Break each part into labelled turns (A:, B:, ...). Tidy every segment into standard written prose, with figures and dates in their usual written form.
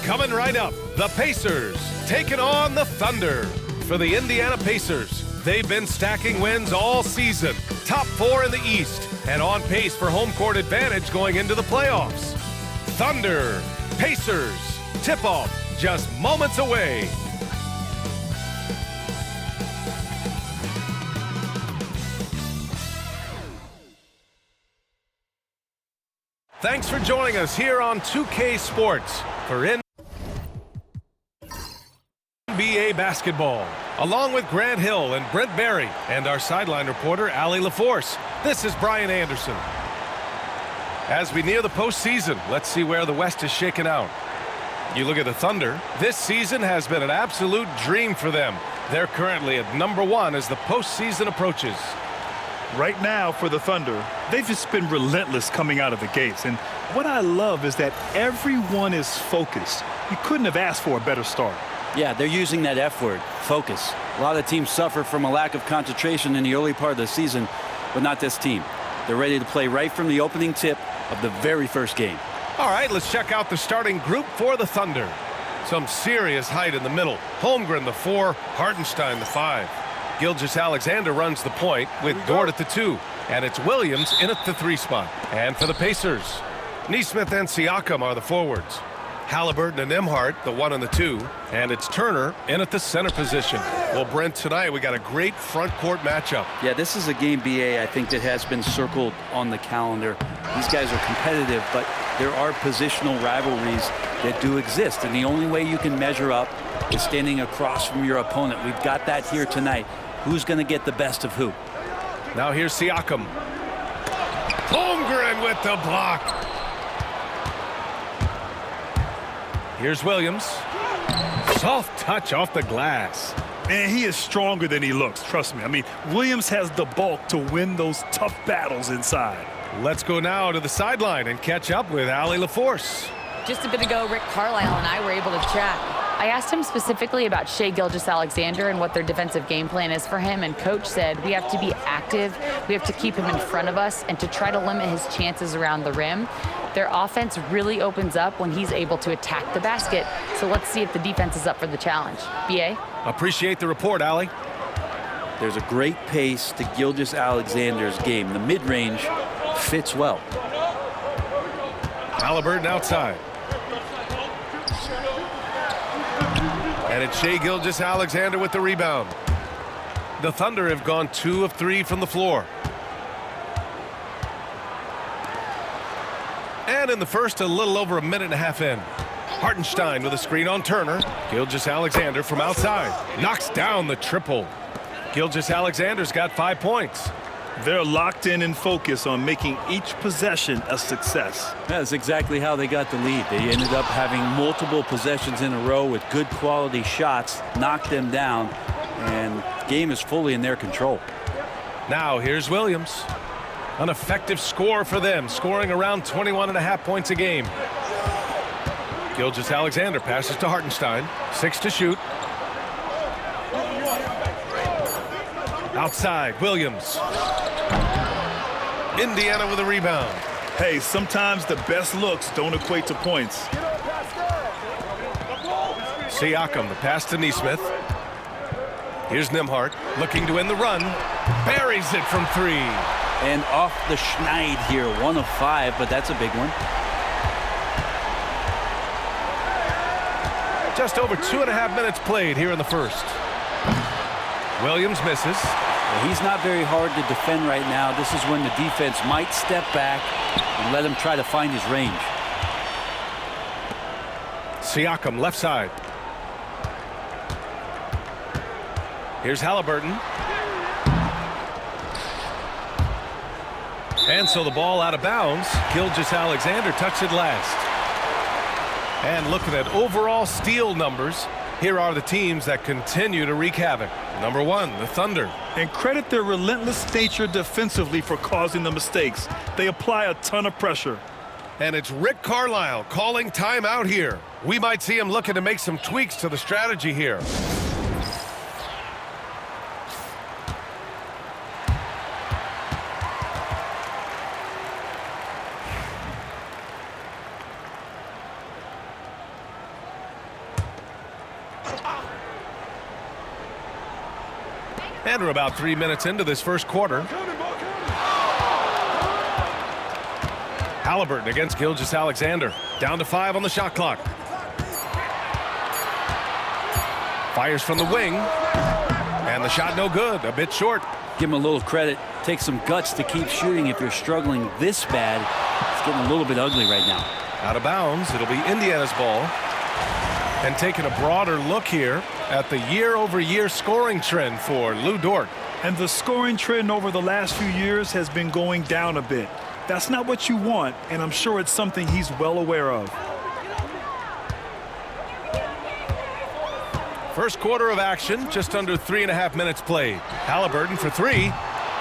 A: Coming right up, the Pacers taking on the Thunder. For the Indiana Pacers, they've been stacking wins all season. Top 4 in the East and on pace for home court advantage going into the playoffs. Thunder, Pacers, tip-off just moments away. Thanks for joining us here on 2K Sports for NBA basketball. Along with Grant Hill and Brent Barry and our sideline reporter, Allie LaForce, this is Brian Anderson. As we near the postseason, let's see where the West is shaken out. You look at the Thunder, this season has been an absolute dream for them. They're currently at #1 as the postseason approaches.
B: Right now for the Thunder, they've just been relentless coming out of the gates. And what I love is that everyone is focused. You couldn't have asked for a better start.
C: Yeah, they're using that F word, focus. A lot of teams suffer from a lack of concentration in the early part of the season, but not this team. They're ready to play right from the opening tip of the very first game.
A: All right, let's check out the starting group for the Thunder. Some serious height in the middle. Holmgren, the 4, Hartenstein, the 5. Gilgeous-Alexander runs the point with Dort at the 2. And it's Williams in at the 3 spot. And for the Pacers, Nesmith and Siakam are the forwards. Halliburton and Nembhard, the 1 and the 2. And it's Turner in at the center position. Well, Brent, tonight we got a great front court matchup.
C: Yeah, this is a game, BA, I think that has been circled on the calendar. These guys are competitive, but there are positional rivalries that do exist. And the only way you can measure up is standing across from your opponent. We've got that here tonight. Who's going to get the best of who?
A: Now here's Siakam. Holmgren with the block. Here's Williams. Soft touch off the glass.
B: Man, he is stronger than he looks, trust me. I mean, Williams has the bulk to win those tough battles inside.
A: Let's go now to the sideline and catch up with Allie LaForce.
D: Just a bit ago, Rick Carlisle and I were able to chat. I asked him specifically about Shai Gilgeous-Alexander and what their defensive game plan is for him, and Coach said we have to be active, we have to keep him in front of us, and to try to limit his chances around the rim. Their offense really opens up when he's able to attack the basket, so let's see if the defense is up for the challenge. BA?
A: Appreciate the report, Allie.
C: There's a great pace to Gilgeous-Alexander's game. The mid-range fits well.
A: Halliburton outside. And it's Shai Gilgeous-Alexander with the rebound. The Thunder have gone 2 of 3 from the floor. And in the first, a little over a minute and a half in. Hartenstein with a screen on Turner. Gilgeous-Alexander from outside. Knocks down the triple. Gilgeous-Alexander's got 5 points.
B: They're locked in and focused on making each possession a success.
C: That's exactly how they got the lead. They ended up having multiple possessions in a row with good quality shots, knocked them down, and the game is fully in their control.
A: Now here's Williams. An effective score for them, scoring around 21.5 points a game. Gilgeous-Alexander passes to Hartenstein. 6 to shoot. Outside, Williams. Indiana with a rebound.
B: Hey, sometimes the best looks don't equate to points.
A: Siakam, the pass to Nesmith. Here's Nembhard, looking to end the run. Buries it from 3.
C: And off the schneid here, 1 of 5, but that's a big one.
A: Just over 2.5 minutes played here in the first. Williams misses.
C: He's not very hard to defend right now. This is when the defense might step back and let him try to find his range.
A: Siakam, left side. Here's Halliburton. And so the ball out of bounds. Gilgeous-Alexander touched it last. And looking at overall steal numbers, here are the teams that continue to wreak havoc. Number 1, the Thunder.
B: And credit their relentless nature defensively for causing the mistakes. They apply a ton of pressure.
A: And it's Rick Carlisle calling timeout here. We might see him looking to make some tweaks to the strategy here. And we're about 3 minutes into this first quarter. Halliburton against Gilgeous-Alexander. Down to 5 on the shot clock. Fires from the wing. And the shot no good. A bit short.
C: Give him a little credit. Take some guts to keep shooting if you're struggling this bad. It's getting a little bit ugly right now.
A: Out of bounds. It'll be Indiana's ball. And taking a broader look here at the year-over-year scoring trend for Lou Dort.
B: And the scoring trend over the last few years has been going down a bit. That's not what you want, and I'm sure it's something he's well aware of.
A: First quarter of action, just under 3.5 minutes played. Halliburton for 3.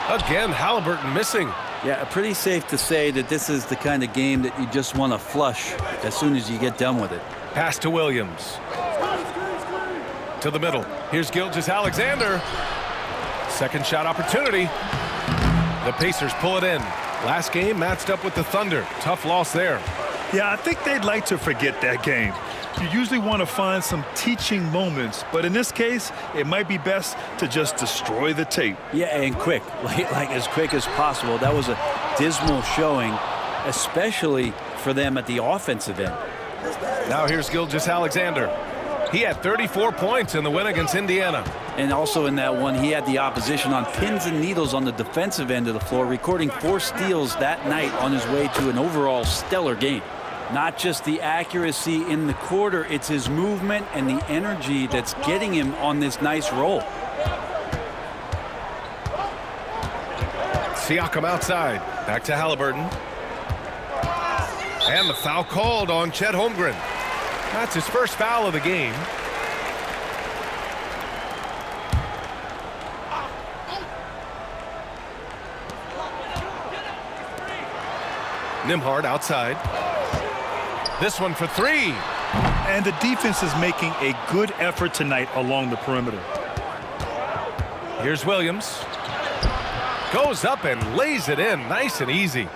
A: Again, Halliburton missing.
C: Yeah, pretty safe to say that this is the kind of game that you just want to flush as soon as you get done with it.
A: Pass to Williams. To the middle. Here's Gilgeous-Alexander. Second shot opportunity. The Pacers pull it in. Last game matched up with the Thunder. Tough loss there.
B: Yeah, I think they'd like to forget that game. You usually want to find some teaching moments, but in this case, it might be best to just destroy the tape.
C: Yeah, and quick, like as quick as possible. That was a dismal showing, especially for them at the offensive end.
A: Now here's Gilgeous-Alexander. He had 34 points in the win against Indiana.
C: And also in that one, he had the opposition on pins and needles on the defensive end of the floor, recording 4 steals that night on his way to an overall stellar game. Not just the accuracy in the quarter, it's his movement and the energy that's getting him on this nice roll.
A: Siakam outside. Back to Halliburton. And the foul called on Chet Holmgren. That's his first foul of the game. Nembhard outside. This one for 3.
B: And the defense is making a good effort tonight along the perimeter.
A: Here's Williams. Goes up and lays it in nice and easy.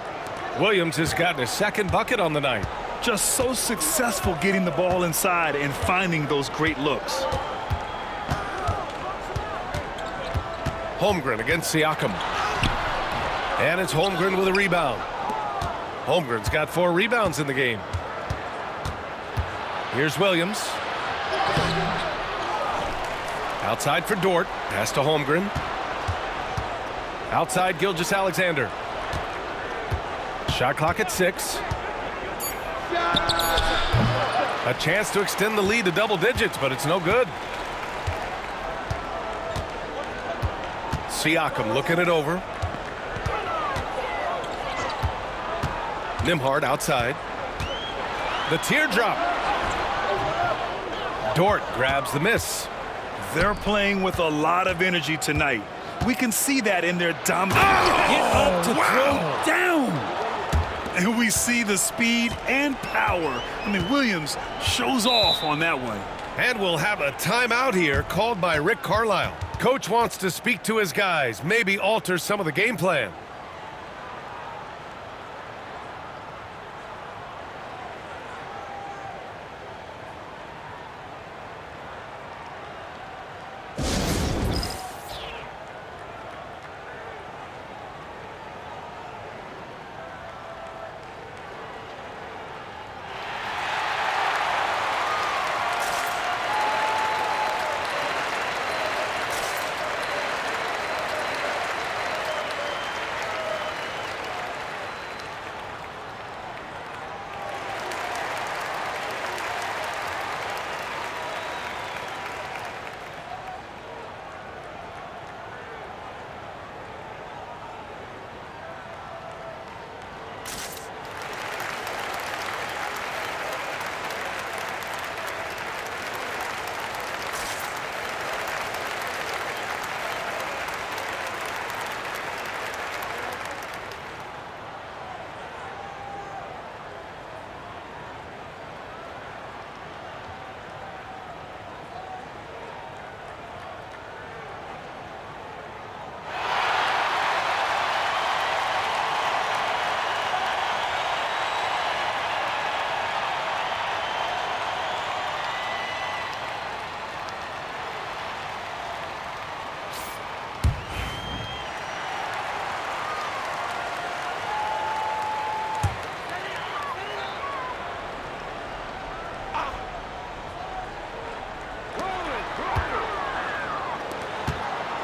A: Williams has gotten his second bucket on the night.
B: Just so successful getting the ball inside and finding those great looks.
A: Holmgren against Siakam. And it's Holmgren with a rebound. Holmgren's got 4 rebounds in the game. Here's Williams. Outside for Dort. Pass to Holmgren. Outside Gilgeous-Alexander. Shot clock at 6. A chance to extend the lead to double digits, but it's no good. Siakam looking it over. Nembhard outside. The teardrop. Dort grabs the miss.
B: They're playing with a lot of energy tonight. We can see that in their dominance.
C: Get up to throw down.
B: And we see the speed and power. I mean, Williams shows off on that one.
A: And we'll have a timeout here called by Rick Carlisle. Coach wants to speak to his guys, maybe alter some of the game plan.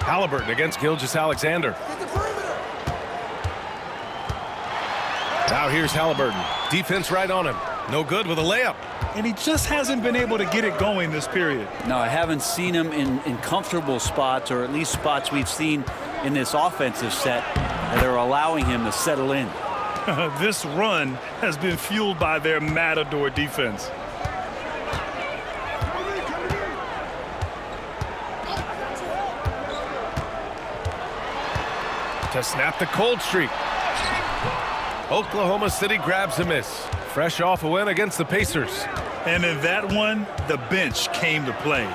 A: Halliburton against Gilgeous-Alexander. Now here's Halliburton. Defense right on him. No good with a layup.
B: And he just hasn't been able to get it going this period.
C: No, I haven't seen him in comfortable spots, or at least spots we've seen in this offensive set that are allowing him to settle in.
B: This run has been fueled by their matador defense.
A: To snap the cold streak. Oklahoma City grabs a miss. Fresh off a win against the Pacers.
B: And in that one, the bench came to play.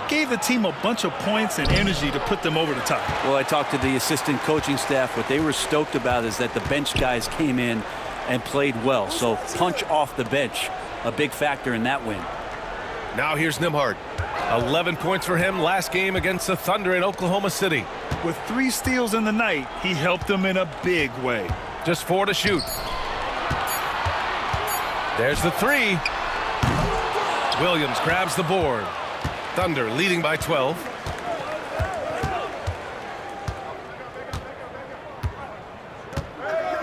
B: Gave the team a bunch of points and energy to put them over the top.
C: Well, I talked to the assistant coaching staff. What they were stoked about is that the bench guys came in and played well. So punch off the bench, a big factor in that win.
A: Now here's Nembhard. 11 points for him last game against the Thunder in Oklahoma City.
B: With 3 steals in the night, he helped them in a big way.
A: Just 4 to shoot. There's the 3. Williams grabs the board. Thunder leading by 12.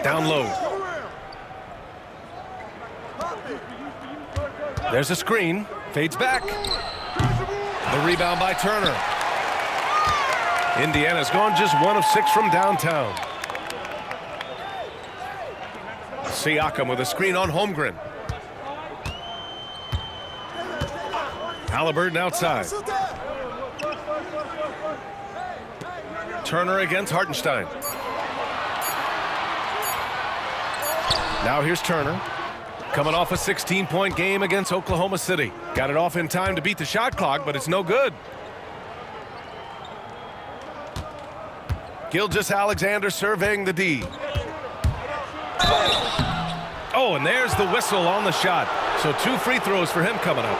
A: Down low. There's a screen. Fades back. The rebound by Turner. Indiana's gone just 1 of 6 from downtown. Siakam with a screen on Holmgren. Halliburton outside. Turner against Hartenstein. Now here's Turner. Coming off a 16-point game against Oklahoma City. Got it off in time to beat the shot clock, but it's no good. Gilgeous-Alexander surveying the D. Oh, and there's the whistle on the shot. So 2 free throws for him coming up.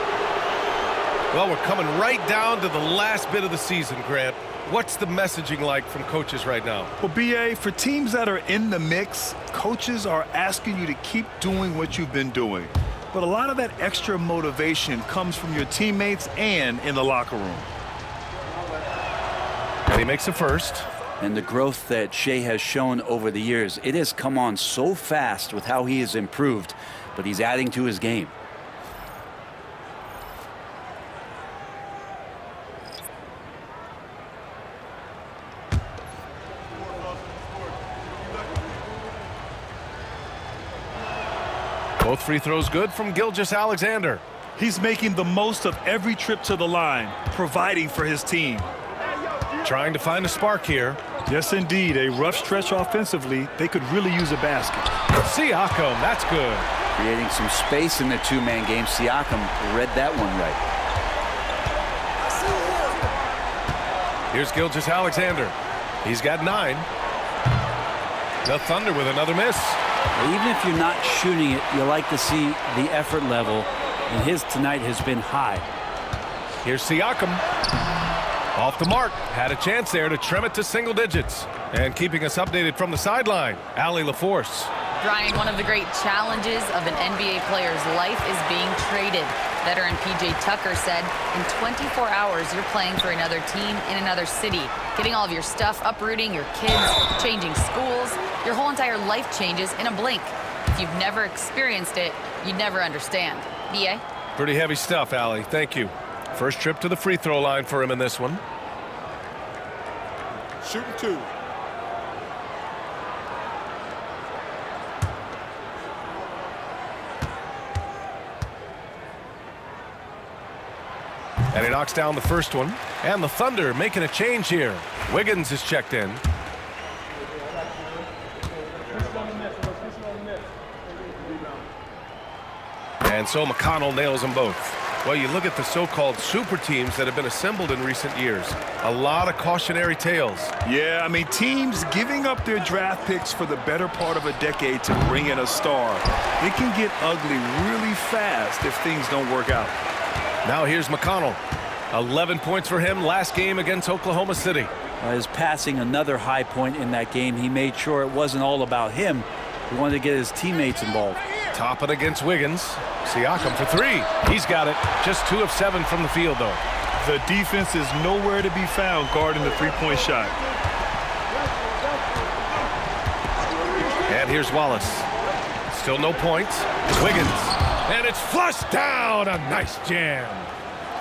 A: Well, we're coming right down to the last bit of the season, Grant. What's the messaging like from coaches right now?
B: Well, B.A., for teams that are in the mix, coaches are asking you to keep doing what you've been doing. But a lot of that extra motivation comes from your teammates and in the locker room.
A: And he makes the first.
C: And the growth that Shea has shown over the years, it has come on so fast with how he has improved, but he's adding to his game.
A: Both free throws good from Gilgeous-Alexander.
B: He's making the most of every trip to the line, providing for his team.
A: Trying to find a spark here.
B: Yes, indeed. A rough stretch offensively. They could really use a basket.
A: Siakam, that's good.
C: Creating some space in the 2-man game. Siakam read that one right.
A: Here's Gilgeous-Alexander. He's got 9. The Thunder with another miss.
C: Even if you're not shooting it, you like to see the effort level, and his tonight has been high.
A: Here's Siakam. Off the mark. Had a chance there to trim it to single digits. And keeping us updated from the sideline, Allie LaForce.
D: Brian, one of the great challenges of an NBA player's life is being traded. Veteran P.J. Tucker said, in 24 hours, you're playing for another team in another city, getting all of your stuff, uprooting your kids, changing schools. Your whole entire life changes in a blink. If you've never experienced it, you'd never understand. B.A.?
A: Pretty heavy stuff, Allie. Thank you. First trip to the free throw line for him in this one.
E: Shooting 2.
A: And he knocks down the first one. And the Thunder making a change here. Wiggins is checked in. And so McConnell nails them both. Well, you look at the so-called super teams that have been assembled in recent years. A lot of cautionary tales.
B: Yeah, I mean, teams giving up their draft picks for the better part of a decade to bring in a star. It can get ugly really fast if things don't work out.
A: Now here's McConnell. 11 points for him last game against Oklahoma City.
C: His passing, another high point in that game. He made sure it wasn't all about him. He wanted to get his teammates involved.
A: Topping against Wiggins. Siakam for 3. He's got it. Just 2 of 7 from the field, though.
B: The defense is nowhere to be found guarding the three-point shot.
A: And here's Wallace. Still no points. Wiggins. And it's flushed down. A nice jam.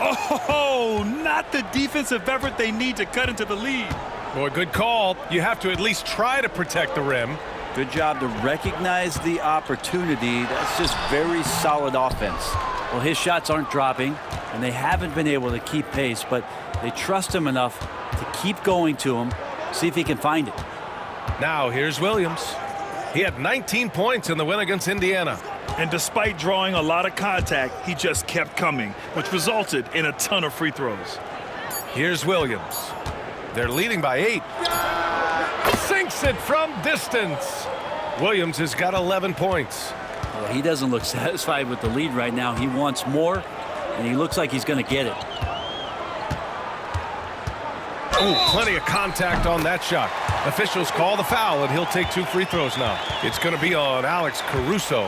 B: Oh, not the defensive effort they need to cut into the lead.
A: Boy, good call. You have to at least try to protect the rim.
C: Good job to recognize the opportunity. That's just very solid offense. Well, his shots aren't dropping, and they haven't been able to keep pace, but they trust him enough to keep going to him, see if he can find it.
A: Now here's Williams. He had 19 points in the win against Indiana.
B: And despite drawing a lot of contact, he just kept coming, which resulted in a ton of free throws.
A: Here's Williams. They're leading by 8. Sinks it from distance. Williams has got 11 points.
C: Well, he doesn't look satisfied with the lead right now. He wants more, and he looks like he's going to get it.
A: Oh, plenty of contact on that shot. Officials call the foul, and he'll take 2 free throws now. It's going to be on Alex Caruso.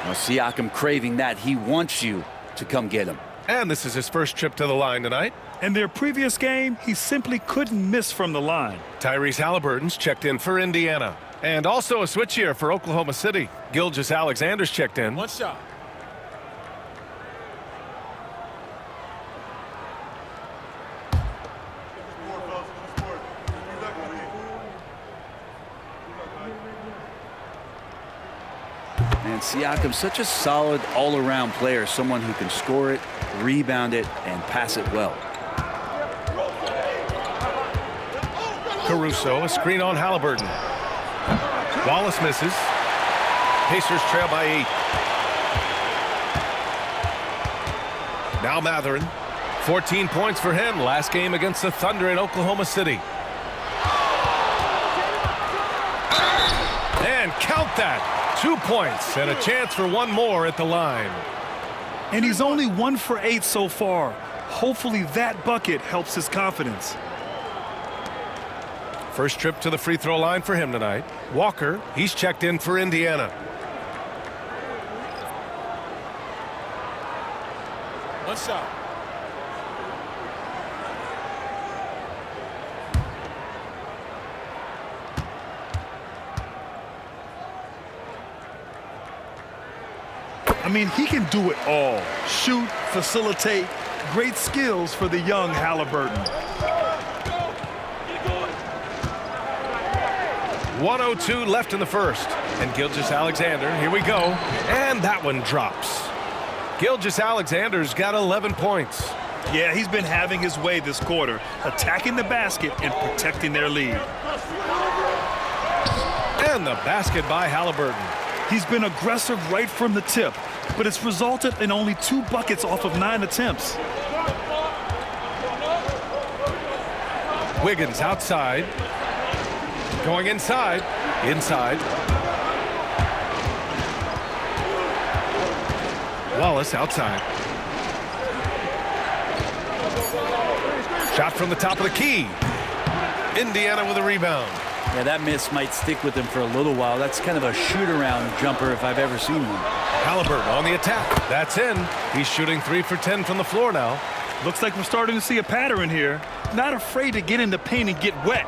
C: Well, Siakam craving that. He wants you to come get him.
A: And this is his first trip to the line tonight.
B: In their previous game, he simply couldn't miss from the line.
A: Tyrese Halliburton's checked in for Indiana. And also a switch here for Oklahoma City. Gilgeous-Alexander's checked in.
E: One shot.
C: And Siakam's such a solid all-around player, someone who can score it, rebound it, and pass it well.
A: Caruso, a screen on Halliburton. Wallace misses. Pacers trail by 8. Now Matherin. 14 points for him. Last game against the Thunder in Oklahoma City. And count that. 2 points and a chance for one more at the line.
B: And he's only 1 for 8 so far. Hopefully that bucket helps his confidence.
A: First trip to the free throw line for him tonight. Walker, he's checked in for Indiana.
E: One shot.
B: I mean, he can do it all. Shoot, facilitate, great skills for the young Halliburton.
A: 1:02 left in the first. And Gilgeous-Alexander, here we go. And that one drops. Gilgeous-Alexander's got 11 points.
B: Yeah, he's been having his way this quarter, attacking the basket and protecting their lead.
A: And the basket by Halliburton.
B: He's been aggressive right from the tip, but it's resulted in only 2 buckets off of 9 attempts.
A: Wiggins outside. Going inside. Inside. Wallace outside. Shot from the top of the key. Indiana with a rebound.
C: Yeah, that miss might stick with him for a little while. That's kind of a shoot-around jumper if I've ever seen one.
A: Halliburton on the attack. That's in. He's shooting 3 for 10 from the floor now.
B: Looks like we're starting to see a pattern here. Not afraid to get in the paint and get wet.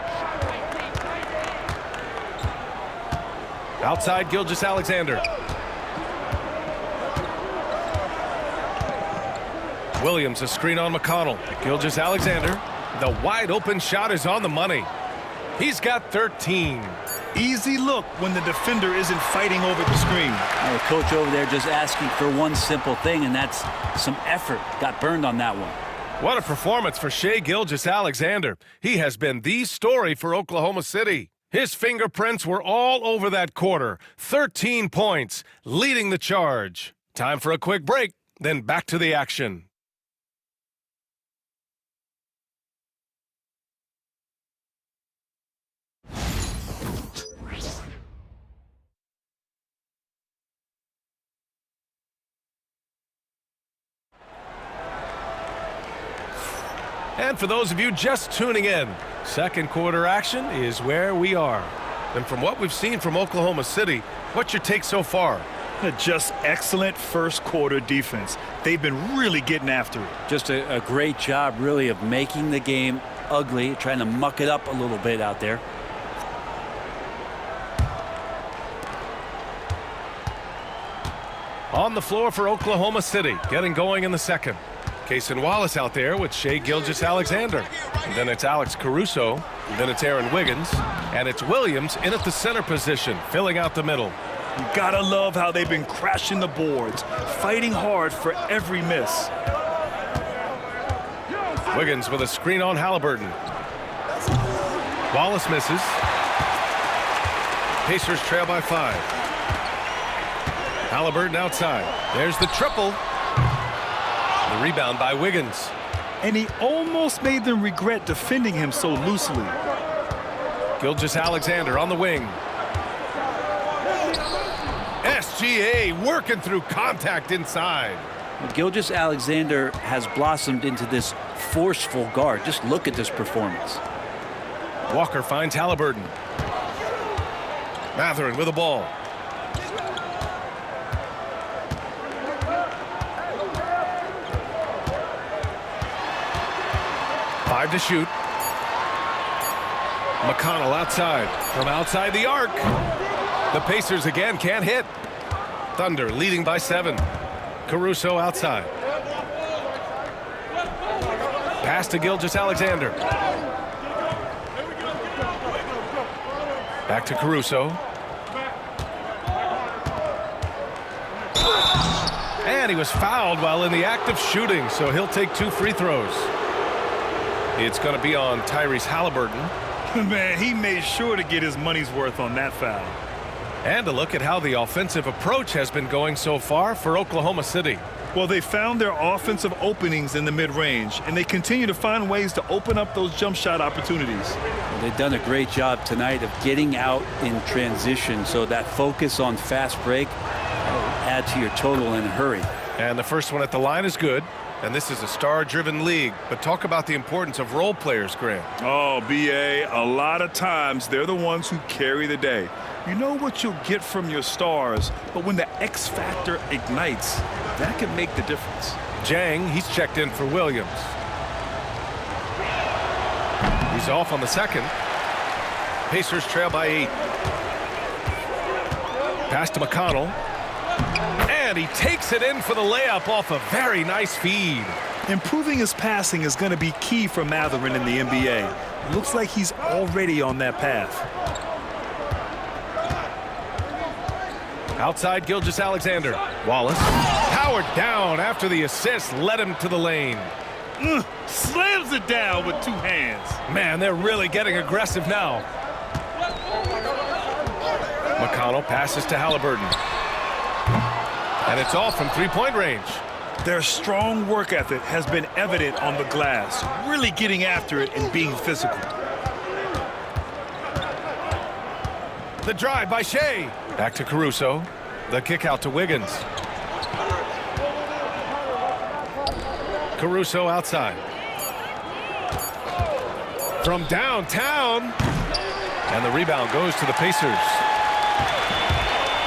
A: Outside Gilgeous-Alexander. Williams, a screen on McConnell. Gilgeous-Alexander. The wide open shot is on the money. He's got 13.
B: Easy look when the defender isn't fighting over the screen.
C: Well, the coach over there just asking for one simple thing, and that's some effort. Got burned on that one.
A: What a performance for Shai Gilgeous-Alexander. He has been the story for Oklahoma City. His fingerprints were all over that quarter. 13 points, leading the charge. Time for a quick break, then back to the action. And for those of you just tuning in, second quarter action is where we are. And from what we've seen from Oklahoma City, what's your take so far?
B: Just excellent first quarter defense. They've been really getting after it.
C: Just a great job, really, of making the game ugly, trying to muck it up a little bit out there.
A: On the floor for Oklahoma City, getting going in the second. Cason Wallace out there with Shai Gilgeous-Alexander. And then it's Alex Caruso. And then it's Aaron Wiggins. And it's Williams in at the center position, filling out the middle.
B: You gotta love how they've been crashing the boards, fighting hard for every miss.
A: Wiggins with a screen on Halliburton. Wallace misses. Pacers trail by 5. Halliburton outside. There's the triple. The rebound by Wiggins.
B: And he almost made them regret defending him so loosely.
A: Gilgeous-Alexander on the wing. SGA working through contact inside.
C: Well, Gilgeous-Alexander has blossomed into this forceful guard. Just look at this performance.
A: Walker finds Halliburton. Mathurin with the ball. Five to shoot. McConnell outside. From outside the arc. The Pacers again can't hit. Thunder leading by 7. Caruso outside. Pass to Gilgeous-Alexander. Back to Caruso. And he was fouled while in the act of shooting, so he'll take 2 free throws. It's going to be on Tyrese Halliburton.
B: Man, he made sure to get his money's worth on that foul.
A: And a look at how the offensive approach has been going so far for Oklahoma City.
B: Well, they found their offensive openings in the mid-range, and they continue to find ways to open up those jump shot opportunities.
C: Well, they've done a great job tonight of getting out in transition, so that focus on fast break will add to your total in a hurry.
A: And the first one at the line is good. And this is a star-driven league. But talk about the importance of role players, Grant.
B: Oh, B.A., a lot of times they're the ones who carry the day. You know what you'll get from your stars, but when the X factor ignites, that can make the difference.
A: Jang, he's checked in for Williams. He's off on the second. Pacers trail by 8. Pass to McConnell. And he takes it in for the layup off a very nice feed.
B: Improving his passing is going to be key for Mathurin in the NBA. Looks like he's already on that path.
A: Outside Gilgeous-Alexander. Wallace. Powered down after the assist led him to the lane.
B: Slams it down with 2 hands.
A: Man, they're really getting aggressive now. McConnell passes to Halliburton. And it's off from 3-point range.
B: Their strong work ethic has been evident on the glass, really getting after it and being physical.
A: The drive by Shai. Back to Caruso. The kick out to Wiggins. Caruso outside. From downtown. And the rebound goes to the Pacers.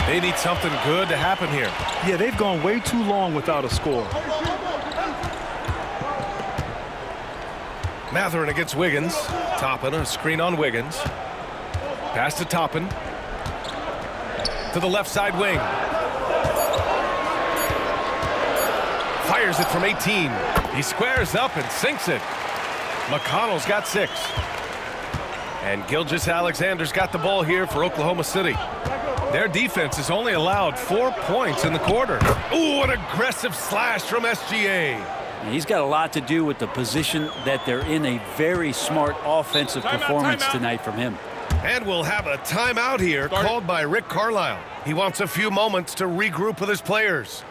A: They need something good to happen here.
B: Yeah, they've gone way too long without a score.
A: Mathurin against Wiggins. Toppin, a screen on Wiggins. Pass to Toppin. To the left side wing. Fires it from 18. He squares up and sinks it. McConnell's got 6. And Gilgeous-Alexander's got the ball here for Oklahoma City. Their defense has only allowed 4 points in the quarter. Ooh, an aggressive slash from SGA.
C: And he's got a lot to do with the position that they're in. A very smart offensive performance tonight from him.
A: And we'll have a timeout here called by Rick Carlisle. He wants a few moments to regroup with his players.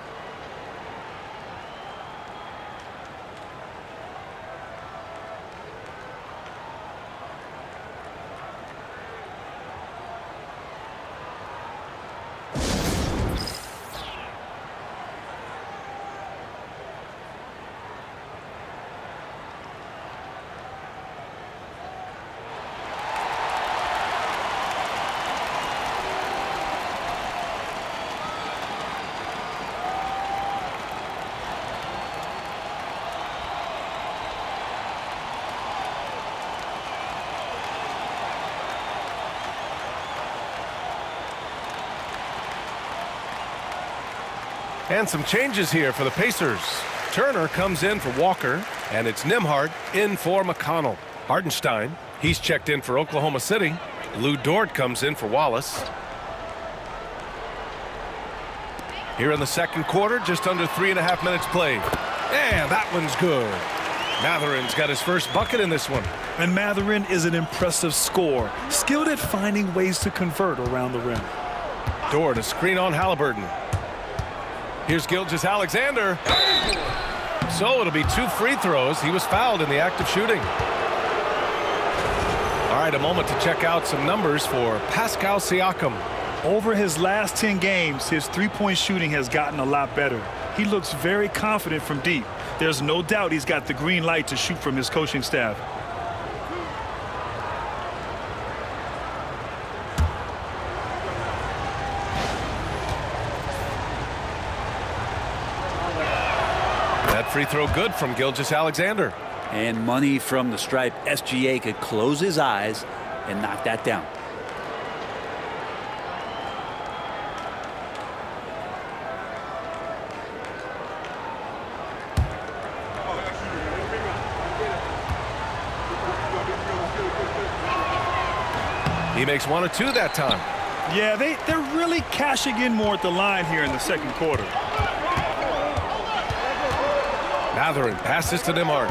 A: And some changes here for the Pacers. Turner comes in for Walker, and it's Nembhard in for McConnell. Hartenstein, he's checked in for Oklahoma City. Lou Dort comes in for Wallace. Here in the second quarter, just under 3.5 minutes played. And that one's good. Matherin's got his first bucket in this one.
B: And Matherin is an impressive scorer, skilled at finding ways to convert around the rim.
A: Dort, a screen on Halliburton. Here's Gilgeous-Alexander. So it'll be 2 free throws. He was fouled in the act of shooting. All right, a moment to check out some numbers for Pascal Siakam.
B: Over his last 10 games, his three-point shooting has gotten a lot better. He looks very confident from deep. There's no doubt he's got the green light to shoot from his coaching staff.
A: That free throw good from Gilgeous-Alexander.
C: And money from the stripe. SGA could close his eyes and knock that down.
A: He makes 1 of 2 that time.
B: Yeah, they're really cashing in more at the line here in the second quarter.
A: Matherin passes to Nembhard.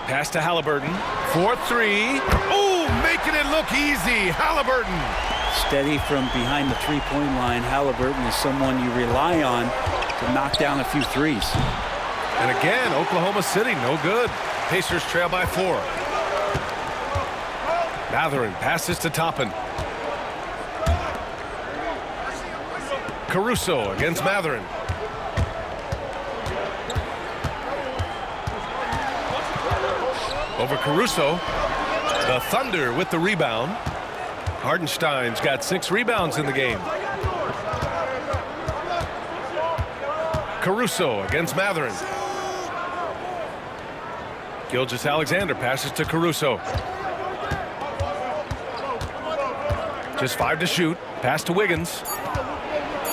A: Pass to Halliburton. 4-3. Oh, making it look easy. Halliburton.
C: Steady from behind the three-point line. Halliburton is someone you rely on to knock down a few threes.
A: And again, Oklahoma City, no good. Pacers trail by 4. Matherin passes to Toppin. Caruso against Matherin. Over Caruso. The Thunder with the rebound. Hartenstein's got 6 rebounds in the game. Caruso against Matherin. Gilgeous-Alexander passes to Caruso. Just 5 to shoot. Pass to Wiggins.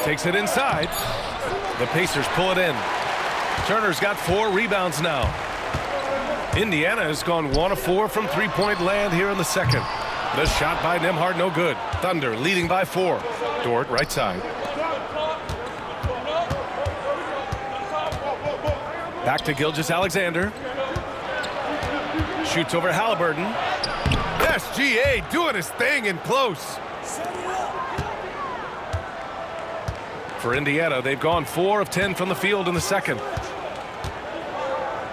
A: Takes it inside. The Pacers pull it in. Turner's got 4 rebounds now. Indiana has gone 1 of 4 from three-point land here in the second. The shot by Nembhard, no good. Thunder leading by 4. Dort, right side. Back to Gilgeous-Alexander. Shoots over Halliburton. SGA doing his thing in close. For Indiana, they've gone 4 of 10 from the field in the second.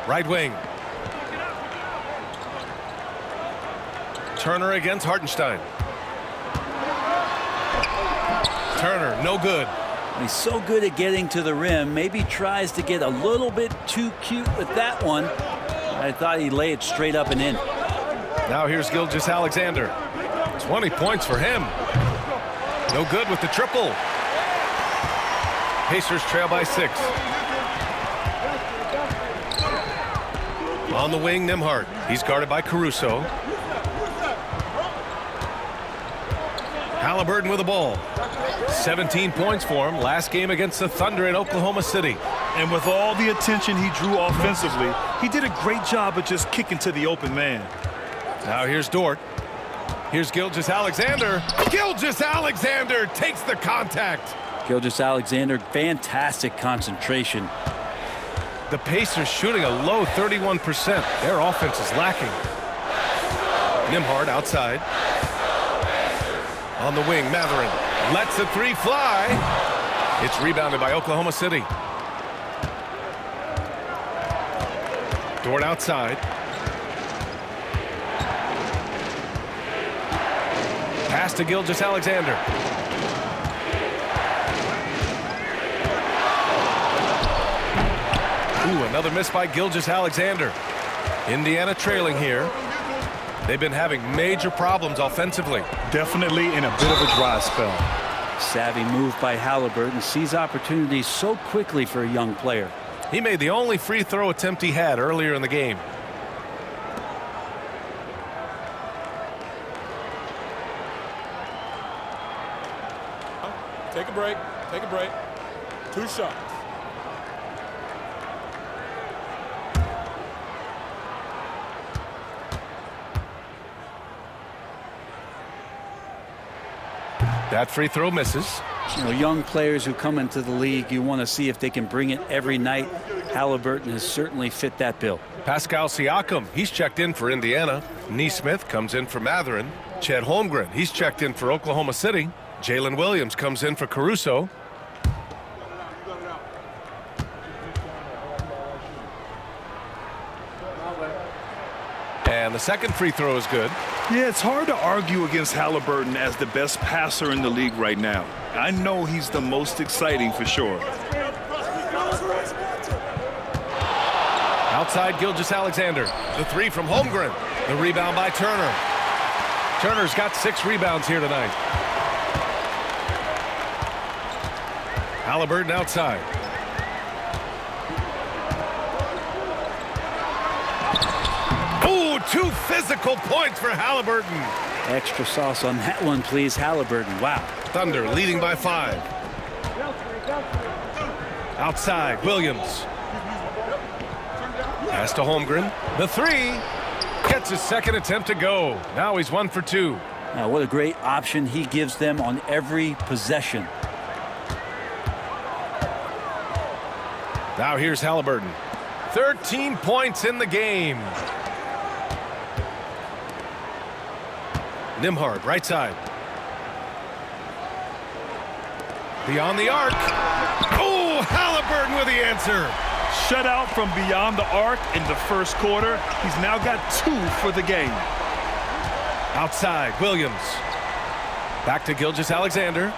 A: Right wing. Turner against Hartenstein. Turner, no good.
C: He's so good at getting to the rim. Maybe tries to get a little bit too cute with that one. I thought he'd lay it straight up and in.
A: Now here's Gilgeous-Alexander. 20 points for him. No good with the triple. Pacers trail by 6. On the wing, Nembhard. He's guarded by Caruso. Halliburton with the ball. 17 points for him last game against the Thunder in Oklahoma City.
B: And with all the attention he drew offensively, he did a great job of just kicking to the open man.
A: Now here's Dort. Here's Gilgeous-Alexander. Gilgeous-Alexander takes the contact.
C: Gilgeous-Alexander, fantastic concentration.
A: The Pacers shooting a low 31%. Their offense is lacking. Nembhard outside. On the wing, Matherin lets the 3 fly. It's rebounded by Oklahoma City. Dort outside. Pass to Gilgeous-Alexander. Ooh, another miss by Gilgeous-Alexander. Indiana trailing here. They've been having major problems offensively.
B: Definitely in a bit of a dry spell.
C: Savvy move by Halliburton. Sees opportunities so quickly for a young player.
A: He made the only free throw attempt he had earlier in the game.
E: Take a break. Take a break. 2 shots.
A: That free throw misses.
C: You know, young players who come into the league, you want to see if they can bring it every night. Halliburton has certainly fit that bill.
A: Pascal Siakam, he's checked in for Indiana. Neesmith comes in for Matherin. Chet Holmgren, he's checked in for Oklahoma City. Jalen Williams comes in for Caruso. And the second free throw is good.
B: Yeah, it's hard to argue against Halliburton as the best passer in the league right now. I know he's the most exciting for sure.
A: Outside Gilgeous-Alexander. The three from Holmgren. The rebound by Turner. Turner's got 6 rebounds here tonight. Halliburton outside. Ooh, 2 physical points for Halliburton.
C: Extra sauce on that one, please, Halliburton. Wow.
A: Thunder leading by 5. Outside, Williams. Pass to Holmgren. The 3. Gets his second attempt to go. Now he's 1 for 2.
C: Now, what a great option he gives them on every possession.
A: Now here's Halliburton. 13 points in the game. Nembhard, right side. Beyond the arc. Oh, Halliburton with the answer.
B: Shutout from beyond the arc in the first quarter. He's now got 2 for the game.
A: Outside, Williams. Back to Gilgeous-Alexander.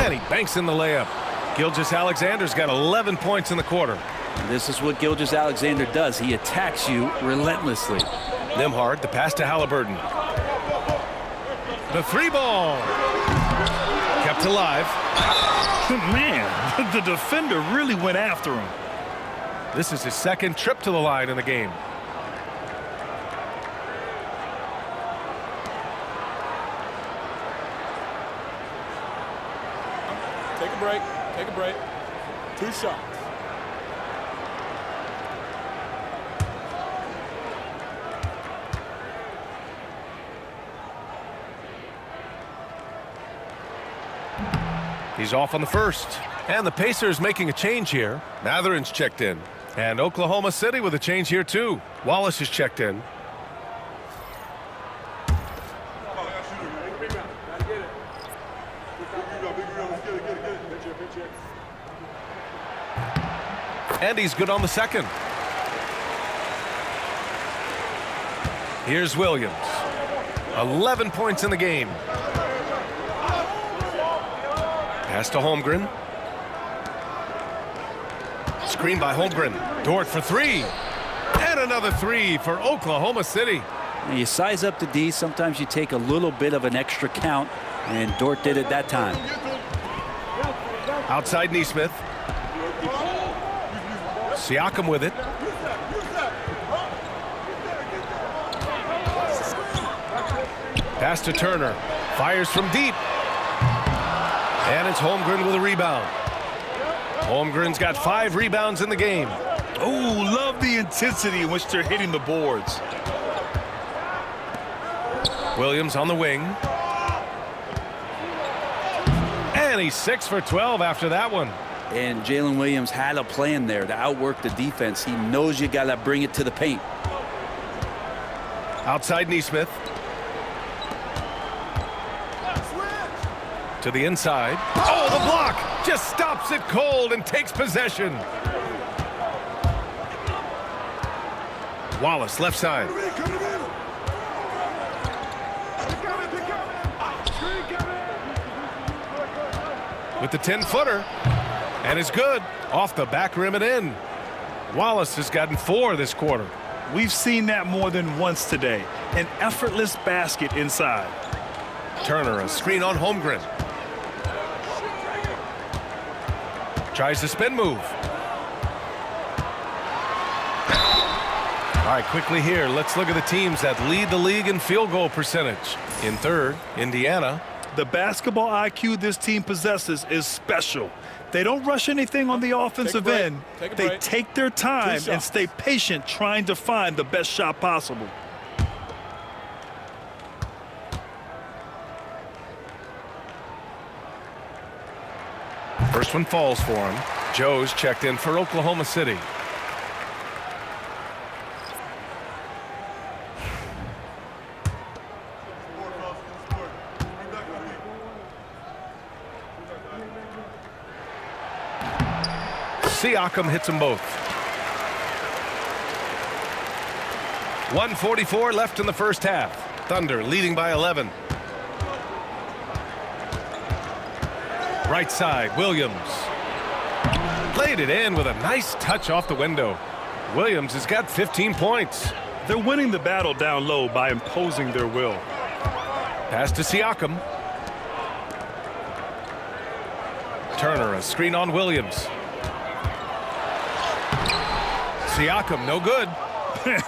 A: And he banks in the layup. Gilgeous-Alexander's got 11 points in the quarter.
C: This is what Gilgeous-Alexander does. He attacks you relentlessly.
A: Nembhard, the pass to Halliburton. The 3 ball. Kept alive.
B: Man, the defender really went after him.
A: This is his second trip to the line in the game.
E: Take a break. Take a break. 2 shots.
A: He's off on the first. And the Pacers making a change here. Matherin's checked in. And Oklahoma City with a change here too. Wallace is checked in. And he's good on the second. Here's Williams. 11 points in the game. Pass to Holmgren. Screen by Holmgren. Dort for 3. And another 3 for Oklahoma City.
C: When you size up the D, sometimes you take a little bit of an extra count, and Dort did it that time.
A: Outside Neesmith. Siakam with it. Pass to Turner. Fires from deep. And it's Holmgren with a rebound. Holmgren's got 5 rebounds in the game.
B: Oh, love the intensity in which they're hitting the boards.
A: Williams on the wing. And he's 6 for 12 after that one.
C: And Jalen Williams had a plan there to outwork the defense. He knows you got to bring it to the paint.
A: Outside Neesmith. To the inside. Oh, the block! Just stops it cold and takes possession. Wallace, left side. With the 10-footer. And it's good. Off the back rim and in. Wallace has gotten 4 this quarter.
B: We've seen that more than once today. An effortless basket inside.
A: Turner, a screen on Holmgren. Tries the spin move. All right, quickly here, let's look at the teams that lead the league in field goal percentage. In third, Indiana.
B: The basketball IQ this team possesses is special. They don't rush anything on the offensive end. They take their time and stay patient trying to find the best shot possible.
A: First one falls for him. Joe's checked in for Oklahoma City. Siakam hits them both. 1:44 left in the first half. Thunder leading by 11. Right side, Williams. Played it in with a nice touch off the window. Williams has got 15 points.
B: They're winning the battle down low by imposing their will.
A: Pass to Siakam. Turner, a screen on Williams. Siakam, no good.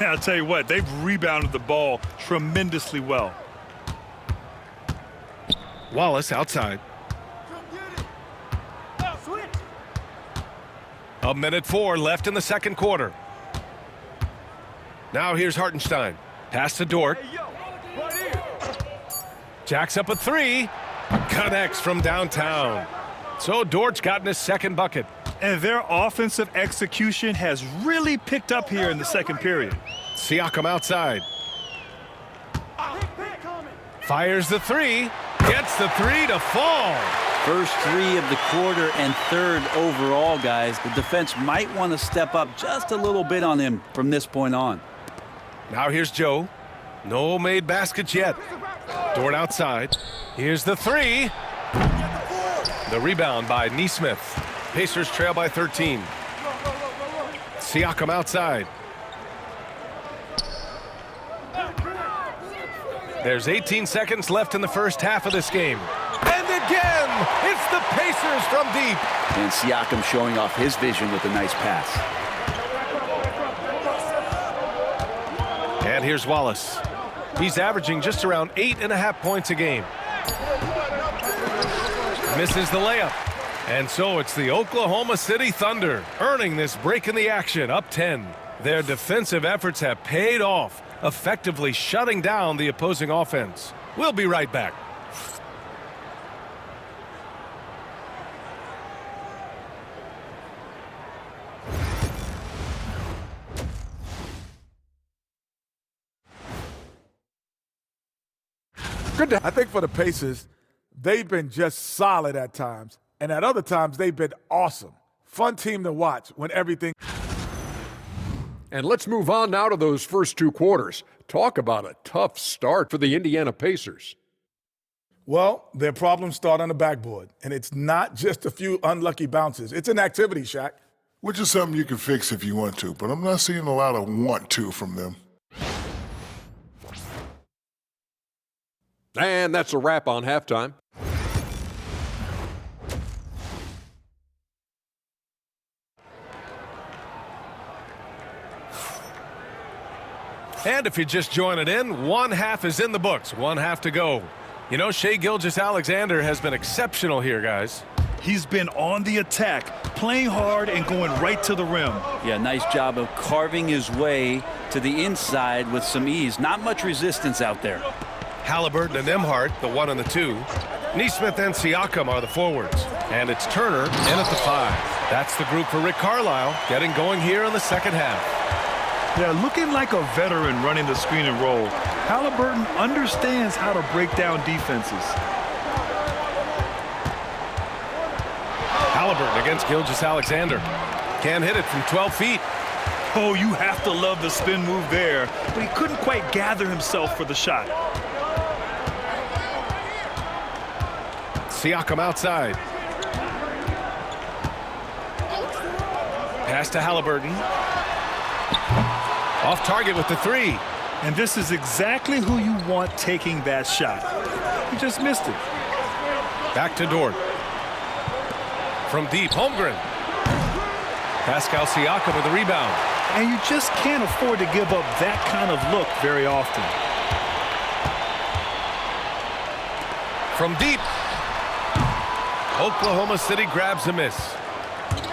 B: I'll tell you what, they've rebounded the ball tremendously well.
A: Wallace outside. A minute 4 left in the second quarter. Now here's Hartenstein. Pass to Dort. Jacks up a 3. Connects from downtown. So Dort's gotten his second bucket.
B: And their offensive execution has really picked up here in the second period.
A: Siakam outside. Fires the 3. Gets the 3 to fall.
C: First 3 of the quarter and third overall, guys. The defense might want to step up just a little bit on him from this point on.
A: Now here's Joe. No made baskets yet. Dort outside. Here's the 3. The rebound by Nesmith. Pacers trail by 13. Siakam outside. There's 18 seconds left in the first half of this game. And again, it's the Pacers from deep.
C: And Siakam showing off his vision with a nice pass.
A: And here's Wallace. He's averaging just around 8.5 points a game. Misses the layup. And so it's the Oklahoma City Thunder earning this break in the action, up 10. Their defensive efforts have paid off, effectively shutting down the opposing offense. We'll be right back.
F: I think for the Pacers, they've been just solid at times, and at other times they've been awesome. Fun team to watch when everything.
G: And let's move on now to those first 2 quarters. Talk about a tough start for the Indiana Pacers.
F: Well, their problems start on the backboard, and it's not just a few unlucky bounces. It's an activity, Shaq.
H: Which is something you can fix if you want to, but I'm not seeing a lot of want to from them.
G: And that's a wrap on halftime.
A: And if you're just joining in, 1 half is in the books, 1 half to go. You know, Shai Gilgeous-Alexander has been exceptional here, guys.
B: He's been on the attack, playing hard and going right to the rim.
C: Yeah, nice job of carving his way to the inside with some ease. Not much resistance out there.
A: Halliburton and Nembhard, the 1 and the 2. Nesmith and Siakam are the forwards. And it's Turner in at the 5. That's the group for Rick Carlisle, getting going here in the second half.
B: Yeah, looking like a veteran running the screen and roll. Halliburton understands how to break down defenses.
A: Halliburton against Gilgeous-Alexander. Can't hit it from 12 feet.
B: Oh, you have to love the spin move there, but he couldn't quite gather himself for the shot.
A: Siakam outside. Pass to Halliburton. Off target with the 3.
B: And this is exactly who you want taking that shot. He just missed it.
A: Back to Dort. From deep, Holmgren. Pascal Siakam with the rebound.
B: And you just can't afford to give up that kind of look very often.
A: From deep, Oklahoma City grabs a miss.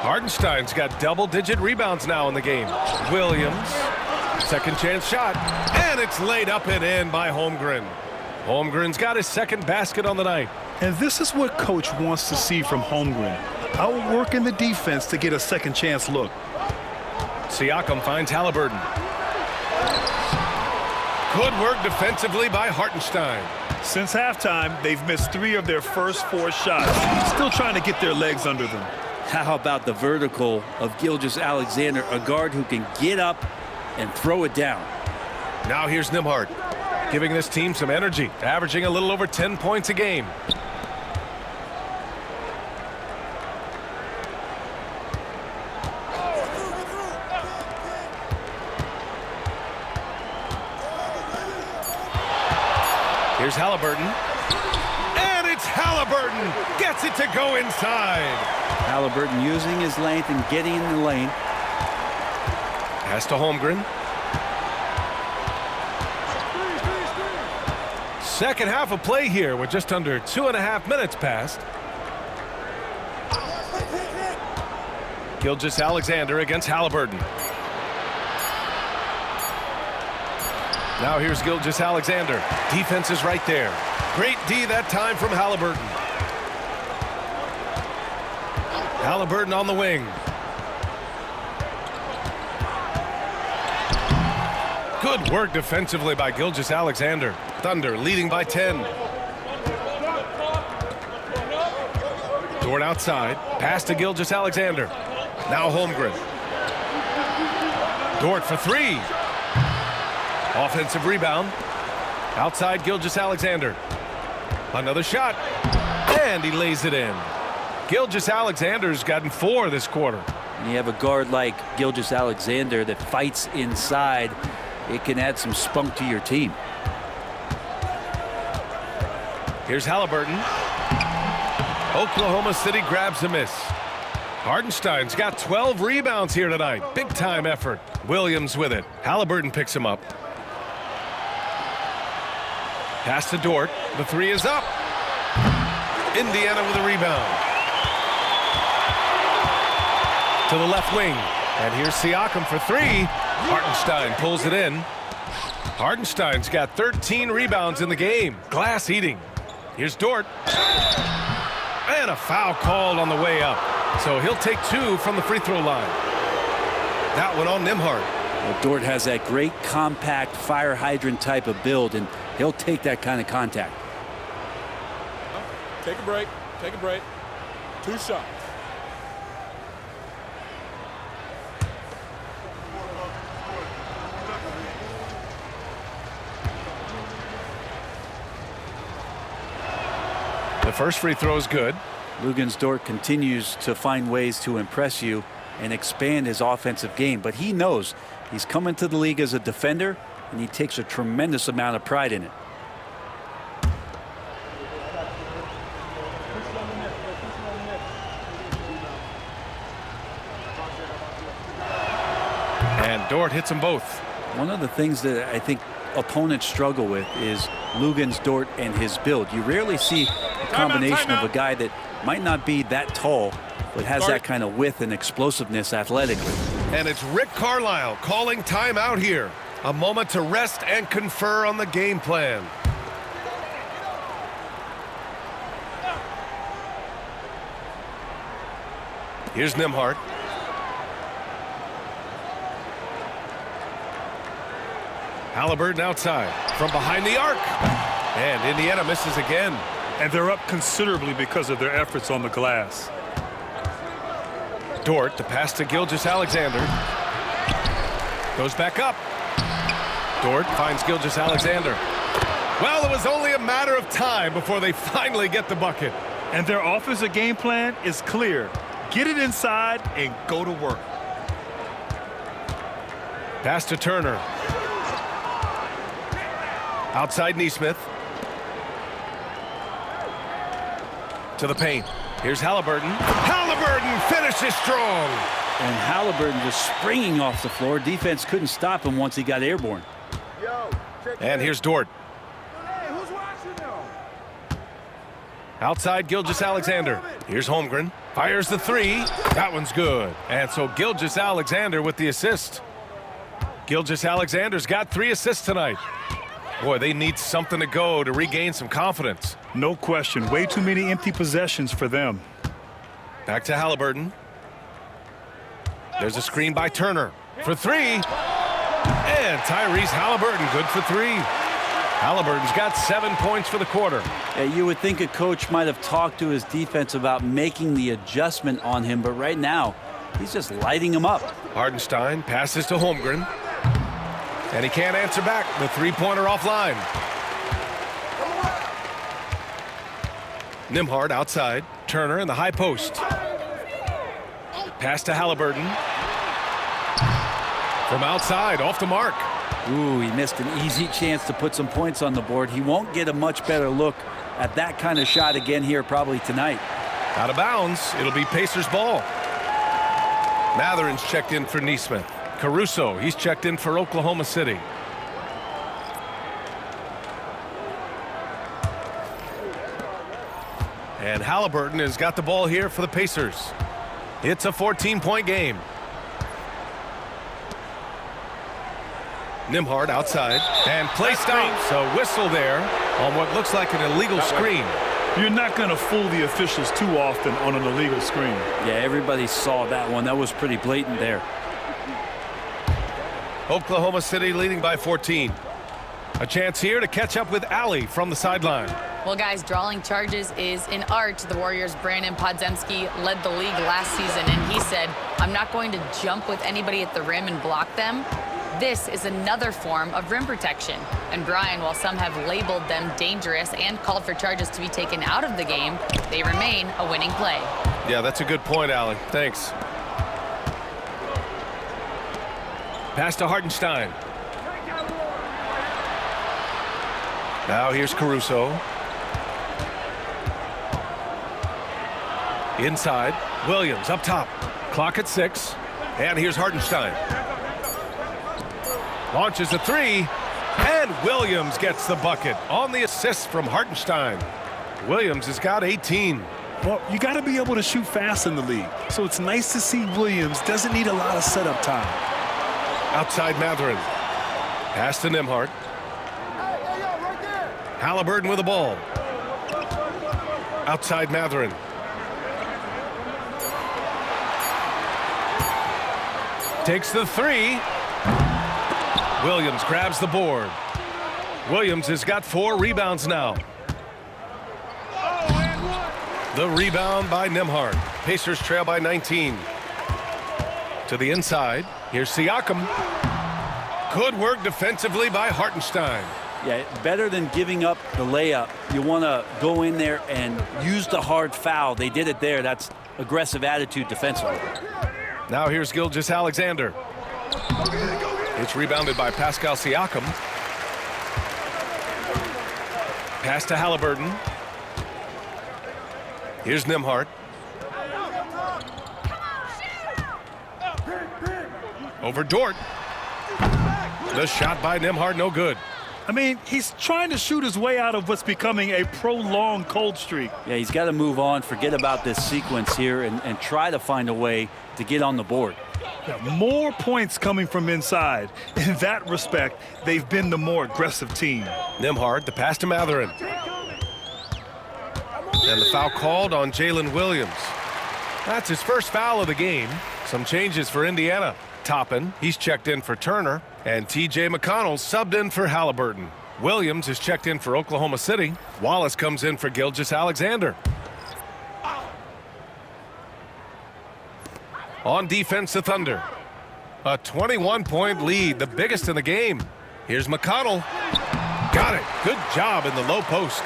A: Hartenstein's got double-digit rebounds now in the game. Williams, second chance shot, and it's laid up and in by Holmgren. Holmgren's got his second basket on the night.
B: And this is what coach wants to see from Holmgren. Outworking the defense to get a second chance look.
A: Siakam finds Halliburton. Good work defensively by Hartenstein.
B: Since halftime, they've missed 3 of their first 4 shots. Still trying to get their legs under them.
C: How about the vertical of Gilgeous-Alexander, a guard who can get up and throw it down.
A: Now here's Nembhard, giving this team some energy, averaging a little over 10 points a game. Here's Halliburton. And it's Halliburton. Gets it to go inside.
C: Halliburton using his length and getting in the lane.
A: Pass to Holmgren. Second half of play here with just under 2.5 minutes passed. Gilgeous-Alexander against Halliburton. Now here's Gilgeous-Alexander. Defense is right there. Great D that time from Halliburton. Halliburton on the wing. Good work defensively by Gilgeous-Alexander. Thunder leading by 10. Dort outside. Pass to Gilgeous-Alexander. Now Holmgren. Dort for 3. Offensive rebound. Outside Gilgeous-Alexander. Another shot. And he lays it in. Gilgeous-Alexander's gotten 4 this quarter.
C: And you have a guard like Gilgeous-Alexander that fights inside. It can add some spunk to your team.
A: Here's Halliburton. Oklahoma City grabs a miss. Hartenstein's got 12 rebounds here tonight. Big time effort. Williams with it. Halliburton picks him up. Pass to Dort. The 3 is up. Indiana with a rebound. To the left wing. And here's Siakam for 3. Hartenstein pulls it in. Hartenstein's got 13 rebounds in the game. Glass eating. Here's Dort. And a foul called on the way up. So he'll take 2 from the free throw line. That one on Nembhard.
C: Well, Dort has that great compact fire hydrant type of build, and he'll take that kind of contact.
E: Take a break. Take a break. 2 shots.
A: The first free throw is good.
C: Luguentz-Dort continues to find ways to impress you and expand his offensive game, but he knows he's coming to the league as a defender, and he takes a tremendous amount of pride in it.
A: And Dort hits them both.
C: One of the things that I think opponents struggle with is Luguentz-Dort and his build. You rarely see a combination of a guy that might not be that tall, but has that kind of width and explosiveness athletically.
A: And it's Rick Carlisle calling timeout here. A moment to rest and confer on the game plan. Here's Nembhard. Halliburton outside from behind the arc. And Indiana misses again.
B: And they're up considerably because of their efforts on the glass.
A: Dort to pass to Gilgeous-Alexander. Goes back up. Dort finds Gilgeous-Alexander. Well, it was only a matter of time before they finally get the bucket.
B: And their offensive game plan is clear. Get it inside and go to work.
A: Pass to Turner. Outside Nesmith. To the paint. Here's Halliburton. Halliburton finishes strong.
C: And Halliburton just springing off the floor. Defense couldn't stop him once he got airborne.
A: And here's Dort. Outside Gilgeous-Alexander. Here's Holmgren. Fires the three. That one's good. And so Gilgeous-Alexander with the assist. Gilgeous-Alexander's got 3 assists tonight. Boy, they need something to go to regain some confidence.
B: No question. Way too many empty possessions for them.
A: Back to Halliburton. There's a screen by Turner for 3. And Tyrese Halliburton good for 3. Halliburton's got 7 points for the quarter.
C: Yeah, you would think a coach might have talked to his defense about making the adjustment on him, but right now, he's just lighting him up.
A: Hartenstein passes to Holmgren. And he can't answer back. The three-pointer offline. Nembhard outside. Turner in the high post. Pass to Halliburton. From outside, off the mark.
C: Ooh, he missed an easy chance to put some points on the board. He won't get a much better look at that kind of shot again here probably tonight.
A: Out of bounds. It'll be Pacers ball. Matherin's checked in for Neesmith. Caruso, he's checked in for Oklahoma City. And Halliburton has got the ball here for the Pacers. It's a 14-point game. Nembhard outside. And play stops. A whistle there on what looks like an illegal screen.
B: You're not going to fool the officials too often on an illegal screen.
C: Yeah, everybody saw that one. That was pretty blatant there.
A: Oklahoma City leading by 14. A chance here to catch up with Allie from the sideline.
D: Well, guys, drawing charges is an art. The Warriors' Brandon Podziemski led the league last season, and he said, I'm not going to jump with anybody at the rim and block them. This is another form of rim protection. And Brian, while some have labeled them dangerous and called for charges to be taken out of the game, they remain a winning play.
A: Yeah, that's a good point, Allie. Thanks. Pass to Hartenstein. Now here's Caruso. Inside. Williams up top. Clock at 6. And here's Hartenstein. Launches a 3. And Williams gets the bucket on the assist from Hartenstein. Williams has got 18.
B: Well, you got to be able to shoot fast in the league. So it's nice to see Williams doesn't need a lot of setup time.
A: Outside Matherin. Pass to Nembhard. Halliburton with the ball. Outside Matherin. Takes the 3. Williams grabs the board. Williams has got 4 rebounds now. The rebound by Nembhard. Pacers trail by 19. To the inside. Here's Siakam. Good work defensively by Hartenstein.
C: Yeah, better than giving up the layup. You want to go in there and use the hard foul. They did it there. That's aggressive attitude defensively.
A: Now here's Gilgeous-Alexander. It's rebounded by Pascal Siakam. Pass to Halliburton. Here's Nembhard. Over Dort. The shot by Nembhard, no good.
B: I mean, he's trying to shoot his way out of what's becoming a prolonged cold streak.
C: Yeah, he's got to move on, forget about this sequence here, and try to find a way to get on the board.
B: Yeah, more points coming from inside. In that respect, they've been the more aggressive team.
A: Nembhard, the pass to Matherin. And the foul called on Jalen Williams. That's his first foul of the game. Some changes for Indiana. Toppin, he's checked in for Turner. And T.J. McConnell subbed in for Halliburton. Williams is checked in for Oklahoma City. Wallace comes in for Gilgeous-Alexander. On defense, the Thunder. A 21-point lead, the biggest in the game. Here's McConnell. Got it. Good job in the low post.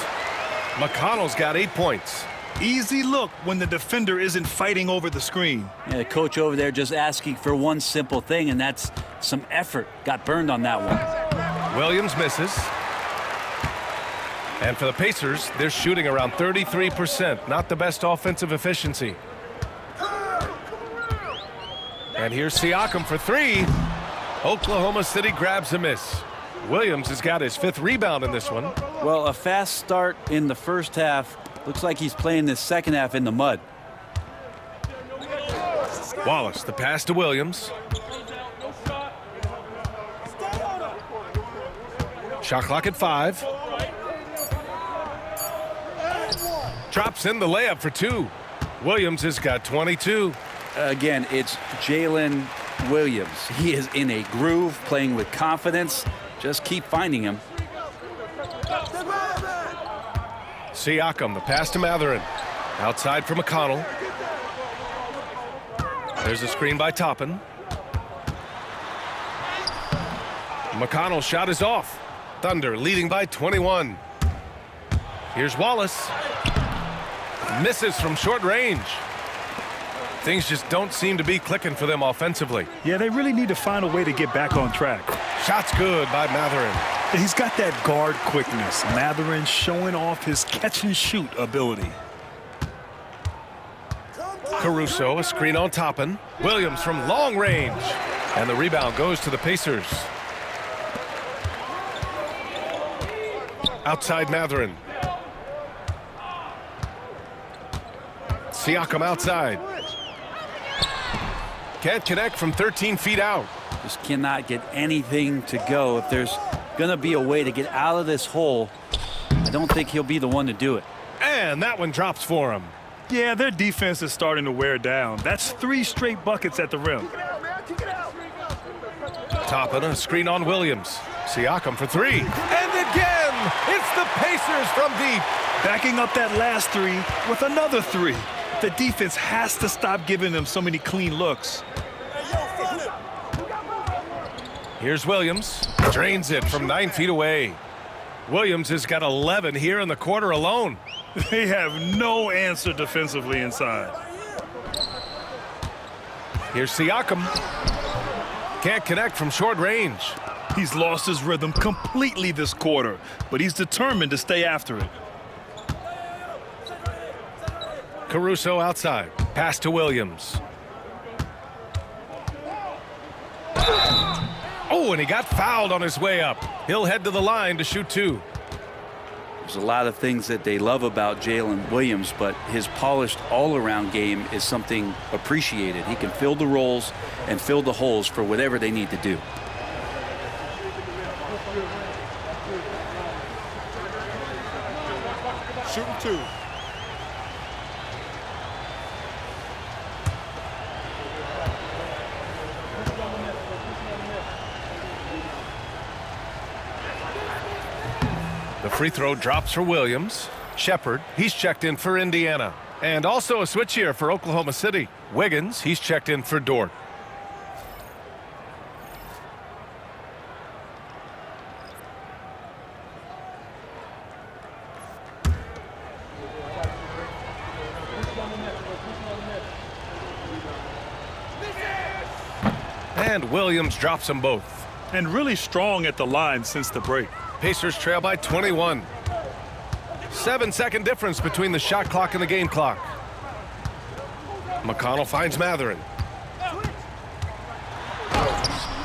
A: McConnell's got 8 points.
B: Easy look when the defender isn't fighting over the screen.
C: Yeah, the coach over there just asking for one simple thing, and that's some effort. Got burned on that one.
A: Williams misses. And for the Pacers, they're shooting around 33%. Not the best offensive efficiency. And here's Siakam for three. Oklahoma City grabs a miss. Williams has got his 5th rebound in this one.
C: Well, a fast start in the first half. Looks like he's playing this second half in the mud.
A: Wallace, the pass to Williams. Shot clock at 5. Drops in the layup for 2. Williams has got 22.
C: Again, it's Jalen Williams. He is in a groove, playing with confidence. Just keep finding him.
A: Siakam, the pass to Matherin. Outside for McConnell. There's a screen by Toppin. McConnell's shot is off. Thunder leading by 21. Here's Wallace. Misses from short range. Things just don't seem to be clicking for them offensively.
B: Yeah, they really need to find a way to get back on track.
A: Shot's good by Matherin.
B: He's got that guard quickness. Matherin showing off his catch-and-shoot ability.
A: Caruso, a screen on Toppin. Williams from long range. And the rebound goes to the Pacers. Outside Matherin. Siakam outside. Can't connect from 13 feet out.
C: Just cannot get anything to go. If there's going to be a way to get out of this hole, I don't think he'll be the one to do it.
A: And that one drops for him.
B: Yeah, their defense is starting to wear down. That's 3 straight buckets at the rim.
A: Toppin, a screen on Williams. Siakam for 3. And again, it's the Pacers from deep.
B: Backing up that last 3 with another 3. The defense has to stop giving them so many clean looks.
A: Here's Williams. Drains it from 9 feet away. Williams has got 11 here in the quarter alone.
B: They have no answer defensively inside.
A: Here's Siakam. Can't connect from short range.
B: He's lost his rhythm completely this quarter, but he's determined to stay after it.
A: Caruso outside. Pass to Williams. Oh, and he got fouled on his way up. He'll head to the line to shoot 2.
C: There's a lot of things that they love about Jalen Williams, but his polished all-around game is something appreciated. He can fill the roles and fill the holes for whatever they need to do.
E: Shooting 2.
A: The free throw drops for Williams. Shepard, he's checked in for Indiana. And also a switch here for Oklahoma City. Wiggins, he's checked in for Dort. And Williams drops them both.
B: And really strong at the line since the break.
A: Pacers trail by 21. 7-second difference between the shot clock and the game clock. McConnell finds Matherin.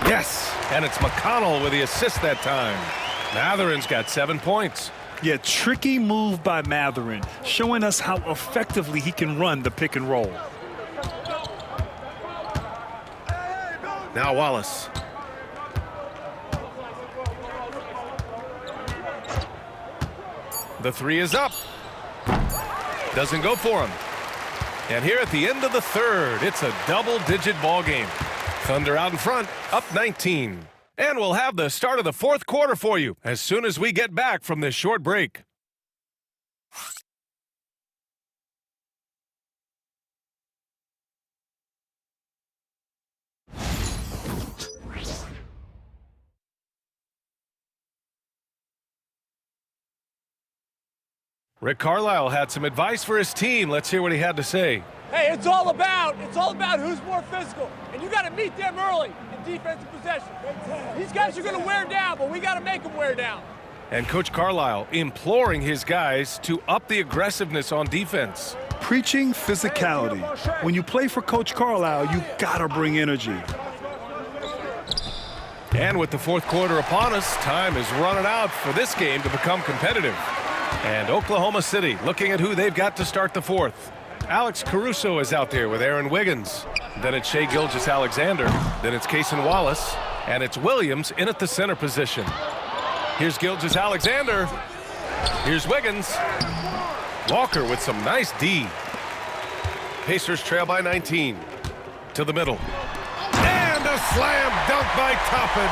A: Yes, and it's McConnell with the assist that time. Matherin's got 7 points.
B: Yeah, tricky move by Matherin, showing us how effectively he can run the pick and roll.
A: Now Wallace. The 3 is up. Doesn't go for him. And here at the end of the 3rd, it's a double-digit ball game. Thunder out in front, up 19. And we'll have the start of the 4th quarter for you as soon as we get back from this short break. Rick Carlisle had some advice for his team. Let's hear what he had to say.
I: Hey, it's all about who's more physical. And you got to meet them early in defensive possession. These guys are going to wear down, but we got to make them wear down.
A: And Coach Carlisle imploring his guys to up the aggressiveness on defense.
B: Preaching physicality. When you play for Coach Carlisle, you gotta bring energy.
A: And with the fourth quarter upon us, time is running out for this game to become competitive. And Oklahoma City looking at who they've got to start the fourth. Alex Caruso is out there with Aaron Wiggins. Then it's Shai Gilgeous-Alexander. Then it's Cason Wallace. And it's Williams in at the center position. Here's Gilgeous-Alexander. Here's Wiggins. Walker with some nice D. Pacers trail by 19. To the middle. And a slam dunk by Toppin.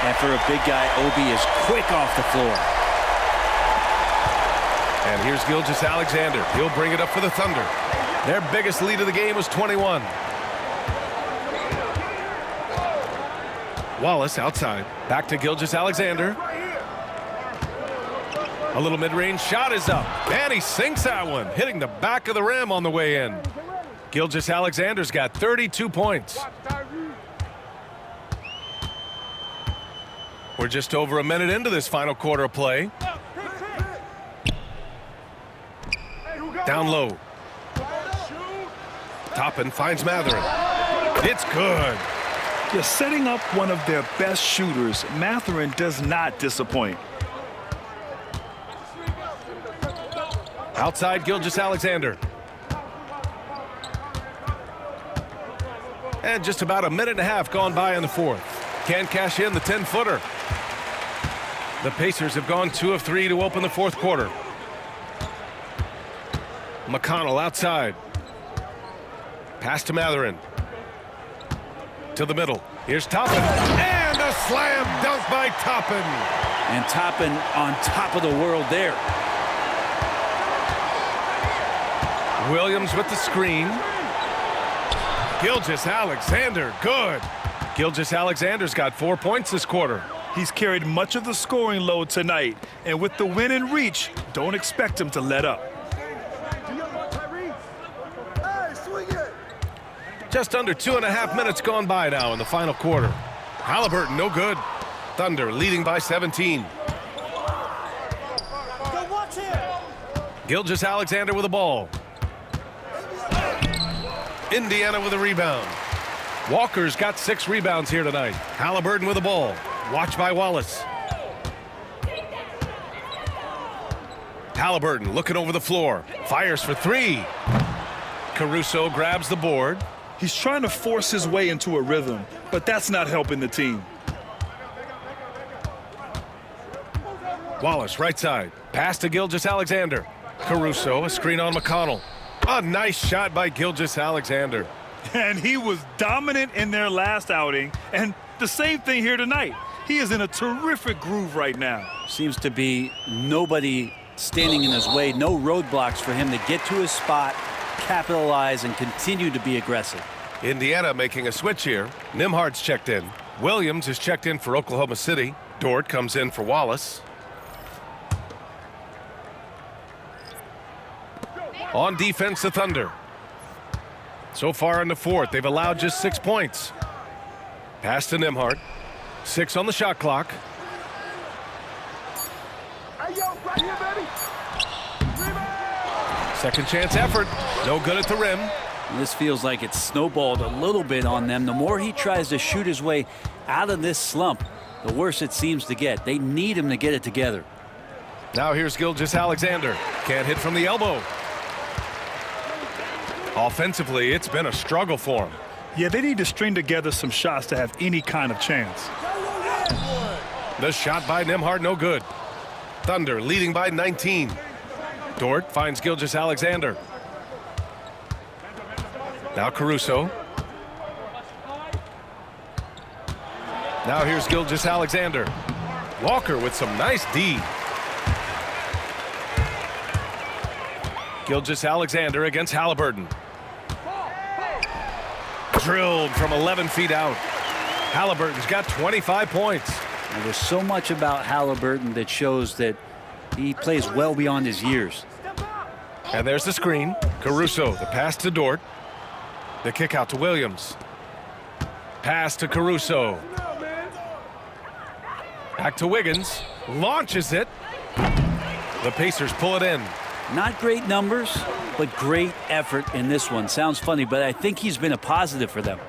C: And for a big guy, Obi is quick off the floor.
A: And here's Gilgeous-Alexander. He'll bring it up for the Thunder. Their biggest lead of the game was 21. Wallace outside. Back to Gilgeous-Alexander. A little mid-range shot is up. And he sinks that one, hitting the back of the rim on the way in. Gilgeous-Alexander's got 32 points. We're just over a minute into this final quarter of play. Down low. Toppin finds Mathurin. It's good.
B: You're setting up one of their best shooters. Mathurin does not disappoint.
A: Outside Gilgeous-Alexander. And just about a minute and a half gone by in the fourth. Can't cash in the 10-footer. The Pacers have gone 2 of 3 to open the fourth quarter. McConnell outside. Pass to Mathurin. To the middle. Here's Toppin. And a slam dunk by Toppin.
C: And Toppin on top of the world there.
A: Williams with the screen. Gilgeous-Alexander, good. Gilgeous-Alexander's got 4 points this quarter.
B: He's carried much of the scoring load tonight. And with the win in reach, don't expect him to let up.
A: Just under 2.5 minutes gone by now in the final quarter. Halliburton, no good. Thunder leading by 17. Gilgeous-Alexander with the ball. Indiana with a rebound. Walker's got 6 rebounds here tonight. Halliburton with the ball. Watched by Wallace. Halliburton looking over the floor. Fires for 3. Caruso grabs the board.
B: He's trying to force his way into a rhythm, but that's not helping the team.
A: Wallace right side. Pass to Gilgeous-Alexander. Caruso, a screen on McConnell. A nice shot by Gilgeous-Alexander.
B: And he was dominant in their last outing, and the same thing here tonight. He is in a terrific groove right now.
C: Seems to be nobody standing in his way, no roadblocks for him to get to his spot, capitalize, and continue to be aggressive.
A: Indiana making a switch here. Nimhard's checked in. Williams is checked in for Oklahoma City. Dort comes in for Wallace. On defense, the Thunder. So far in the fourth, they've allowed just 6 points. Pass to Nimhard. 6 on the shot clock. Second chance effort. No good at the rim.
C: This feels like it's snowballed a little bit on them. The more he tries to shoot his way out of this slump, the worse it seems to get. They need him to get it together.
A: Now here's Gilgeous-Alexander. Can't hit from the elbow. Offensively, it's been a struggle for him.
B: Yeah, they need to string together some shots to have any kind of chance.
A: The shot by Nimhard, no good. Thunder leading by 19. Dort finds Gilgeous-Alexander. Now Caruso. Now here's Gilgeous-Alexander. Walker with some nice D. Gilgeous-Alexander against Halliburton. Drilled from 11 feet out. Halliburton's got 25 points.
C: And there's so much about Halliburton that shows that he plays well beyond his years.
A: And there's the screen. Caruso, the pass to Dort. The kick out to Williams. Pass to Caruso. Back to Wiggins. Launches it. The Pacers pull it in.
C: Not great numbers, but great effort in this one. Sounds funny, but I think he's been a positive for them.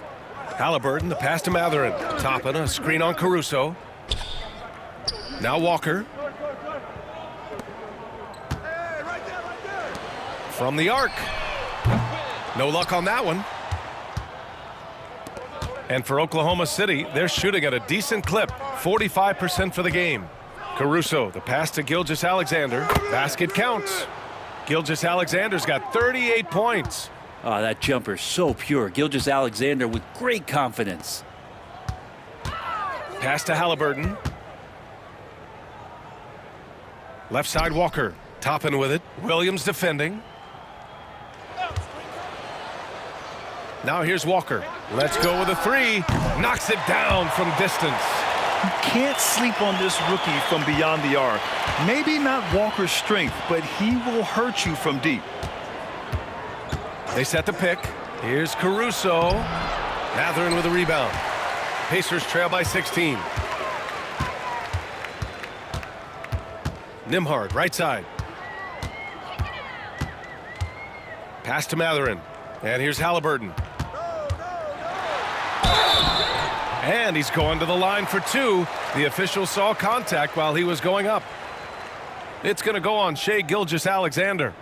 A: Halliburton, the pass to Matherin. Toppin, a screen on Caruso. Now Walker. From the arc. No luck on that one. And for Oklahoma City, they're shooting at a decent clip, 45% for the game. Caruso, the pass to Gilgeous-Alexander. Basket counts. Gilgeous-Alexander's got 38 points.
C: Oh, that jumper so pure. Gilgeous-Alexander with great confidence.
A: Pass to Halliburton. Left side Walker. Toppin with it. Williams defending. Now here's Walker. Let's go with a three. Knocks it down from distance.
B: You can't sleep on this rookie from beyond the arc. Maybe not Walker's strength, but he will hurt you from deep.
A: They set the pick. Here's Caruso. Matherin with a rebound. Pacers trail by 16. Nembhard, right side. Pass to Matherin. And here's Halliburton. And he's going to the line for two. The official saw contact while he was going up. It's going to go on Shai Gilgeous-Alexander.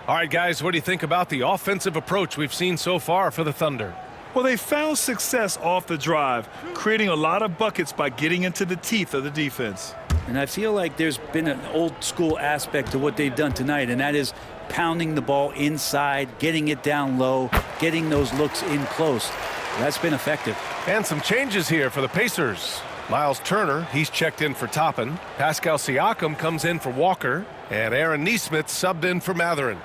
A: All right, guys, what do you think about the offensive approach we've seen so far for the Thunder?
B: Well, they found success off the drive, creating a lot of buckets by getting into the teeth of the defense.
C: And I feel like there's been an old school aspect to what they've done tonight, and that is pounding the ball inside, getting it down low, getting those looks in close. That's been effective.
A: And some changes here for the Pacers. Miles Turner, he's checked in for Toppin. Pascal Siakam comes in for Walker. And Aaron Nesmith subbed in for Matherin.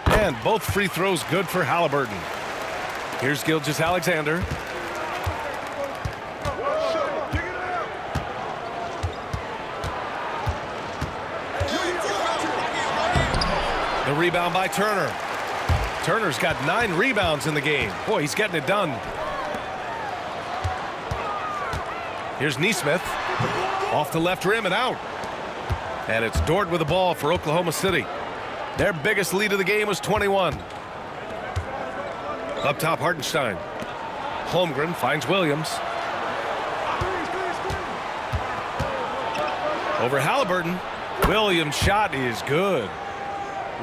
A: And both free throws good for Halliburton. Here's Gilgeous-Alexander. The rebound by Turner. Turner's got 9 rebounds in the game. Boy, he's getting it done. Here's Nesmith. Off the left rim and out. And it's Dort with the ball for Oklahoma City. Their biggest lead of the game was 21. Up top, Hartenstein. Holmgren finds Williams. Over Halliburton. Williams' shot is good.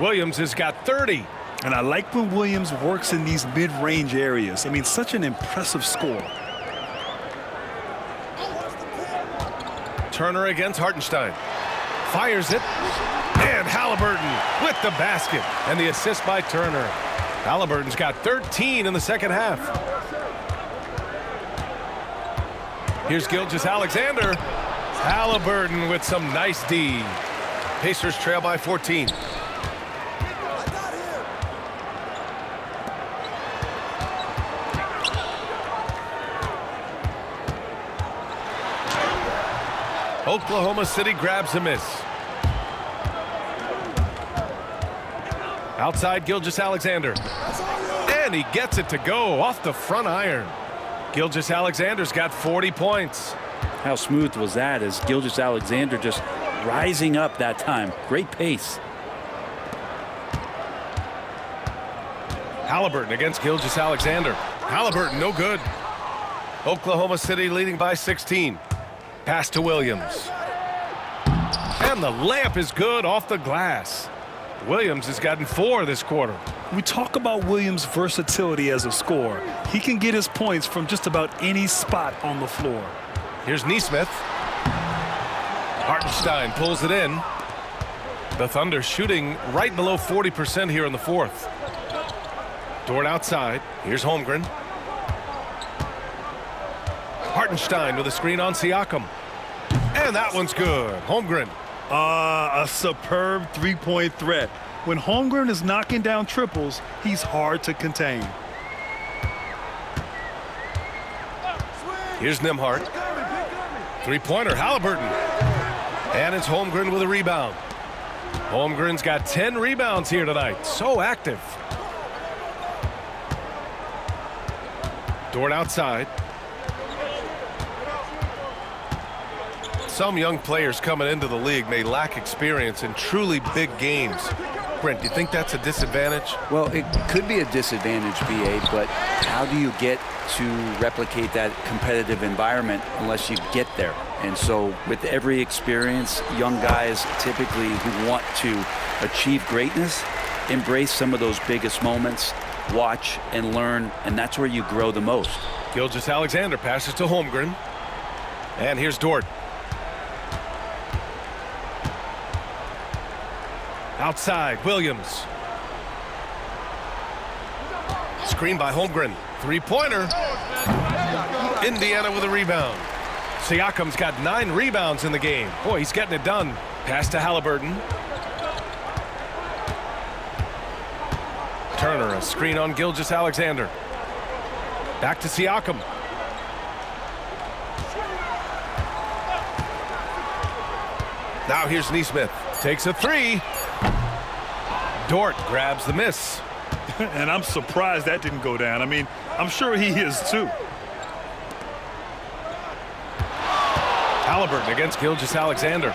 A: Williams has got 30.
B: And I like when Williams works in these mid-range areas. I mean, such an impressive score.
A: Turner against Hartenstein. Fires it. And Halliburton with the basket. And the assist by Turner. Halliburton's got 13 in the second half. Here's Gilgeous-Alexander. Halliburton with some nice D. Pacers trail by 14. Oklahoma City grabs a miss. Outside Gilgeous-Alexander. And he gets it to go off the front iron. Gilgeous-Alexander's got 40 points.
C: How smooth was that as Gilgeous-Alexander just rising up that time. Great pace.
A: Halliburton against Gilgeous-Alexander. Halliburton no good. Oklahoma City leading by 16. Pass to Williams. And the layup is good off the glass. Williams has gotten 4 this quarter.
B: We talk about Williams' versatility as a scorer. He can get his points from just about any spot on the floor.
A: Here's Nesmith. Hartenstein pulls it in. The Thunder shooting right below 40% here in the fourth. Dort outside. Here's Holmgren. Hartenstein with a screen on Siakam. And that one's good. Holmgren.
B: A superb three-point threat. When Holmgren is knocking down triples, he's hard to contain.
A: Here's Nembhard. Three-pointer, Halliburton. And it's Holmgren with a rebound. Holmgren's got 10 rebounds here tonight. So active. Dort outside. Some young players coming into the league may lack experience in truly big games. Brent, do you think that's a disadvantage?
C: Well, it could be a disadvantage, BA, but how do you get to replicate that competitive environment unless you get there? And so with every experience, young guys typically who want to achieve greatness, embrace some of those biggest moments, watch and learn, and that's where you grow the most.
A: Gilgeous-Alexander passes to Holmgren. And here's Dort. Outside, Williams. Screen by Holmgren. Three-pointer. Indiana with a rebound. Siakam's got 9 rebounds in the game. Boy, he's getting it done. Pass to Halliburton. Turner, a screen on Gilgeous-Alexander. Back to Siakam. Now here's Nesmith. Takes a 3. Dort grabs the miss.
B: And I'm surprised that didn't go down. I mean, I'm sure he is too.
A: Halliburton against Gilgeous-Alexander.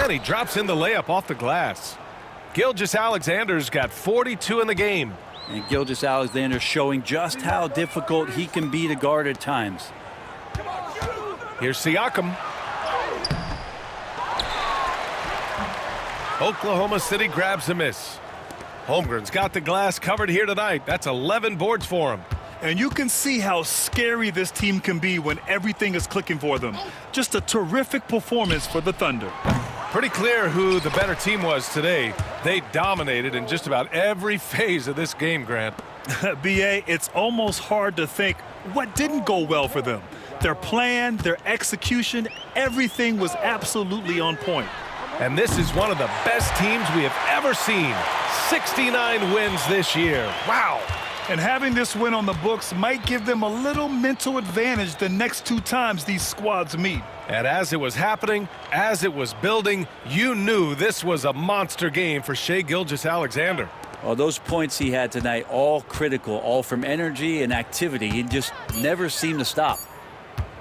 A: And he drops in the layup off the glass. Gilgeous-Alexander's got 42 in the game.
C: And Gilgeous-Alexander showing just how difficult he can be to guard at times.
A: Here's Siakam. Oklahoma City grabs the miss. Holmgren's got the glass covered here tonight. That's 11 boards for him.
B: And you can see how scary this team can be when everything is clicking for them. Just a terrific performance for the Thunder.
A: Pretty clear who the better team was today. They dominated in just about every phase of this game, Grant.
B: BA, it's almost hard to think what didn't go well for them. Their plan, their execution, everything was absolutely on point.
A: And this is one of the best teams we have ever seen. 69 wins this year. Wow.
B: And having this win on the books might give them a little mental advantage the next 2 times these squads meet.
A: And as it was happening, as it was building, you knew this was a monster game for Shai Gilgeous-Alexander.
C: Well, those points he had tonight, all critical, all from energy and activity. He just never seemed to stop.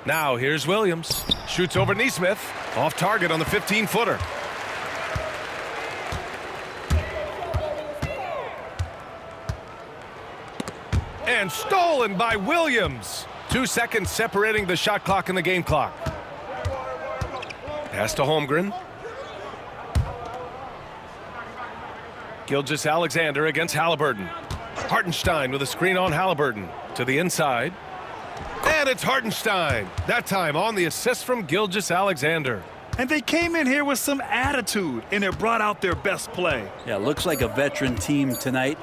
A: Now here's Williams. Shoots over Nesmith. Off target on the 15-footer. And stolen by Williams. 2 seconds separating the shot clock and the game clock. Pass to Holmgren. Gilgeous-Alexander against Halliburton. Hartenstein with a screen on Halliburton. To the inside. And it's Hartenstein. That time on the assist from Gilgeous-Alexander.
B: And they came in here with some attitude, and it brought out their best play.
C: Yeah, looks like a veteran team tonight.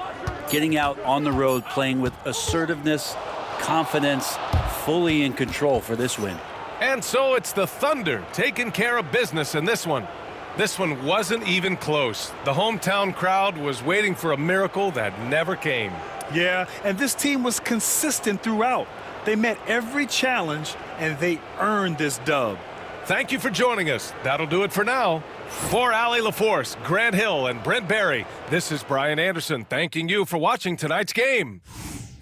C: Getting out on the road, playing with assertiveness, confidence, fully in control for this win.
A: And so it's the Thunder taking care of business in this one. This one wasn't even close. The hometown crowd was waiting for a miracle that never came.
B: Yeah, and this team was consistent throughout. They met every challenge, and they earned this dub.
A: Thank you for joining us. That'll do it for now. For Allie LaForce, Grant Hill, and Brent Barry, this is Brian Anderson thanking you for watching tonight's game.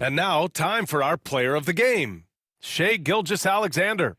A: And now, time for our player of the game, Shai Gilgeous-Alexander.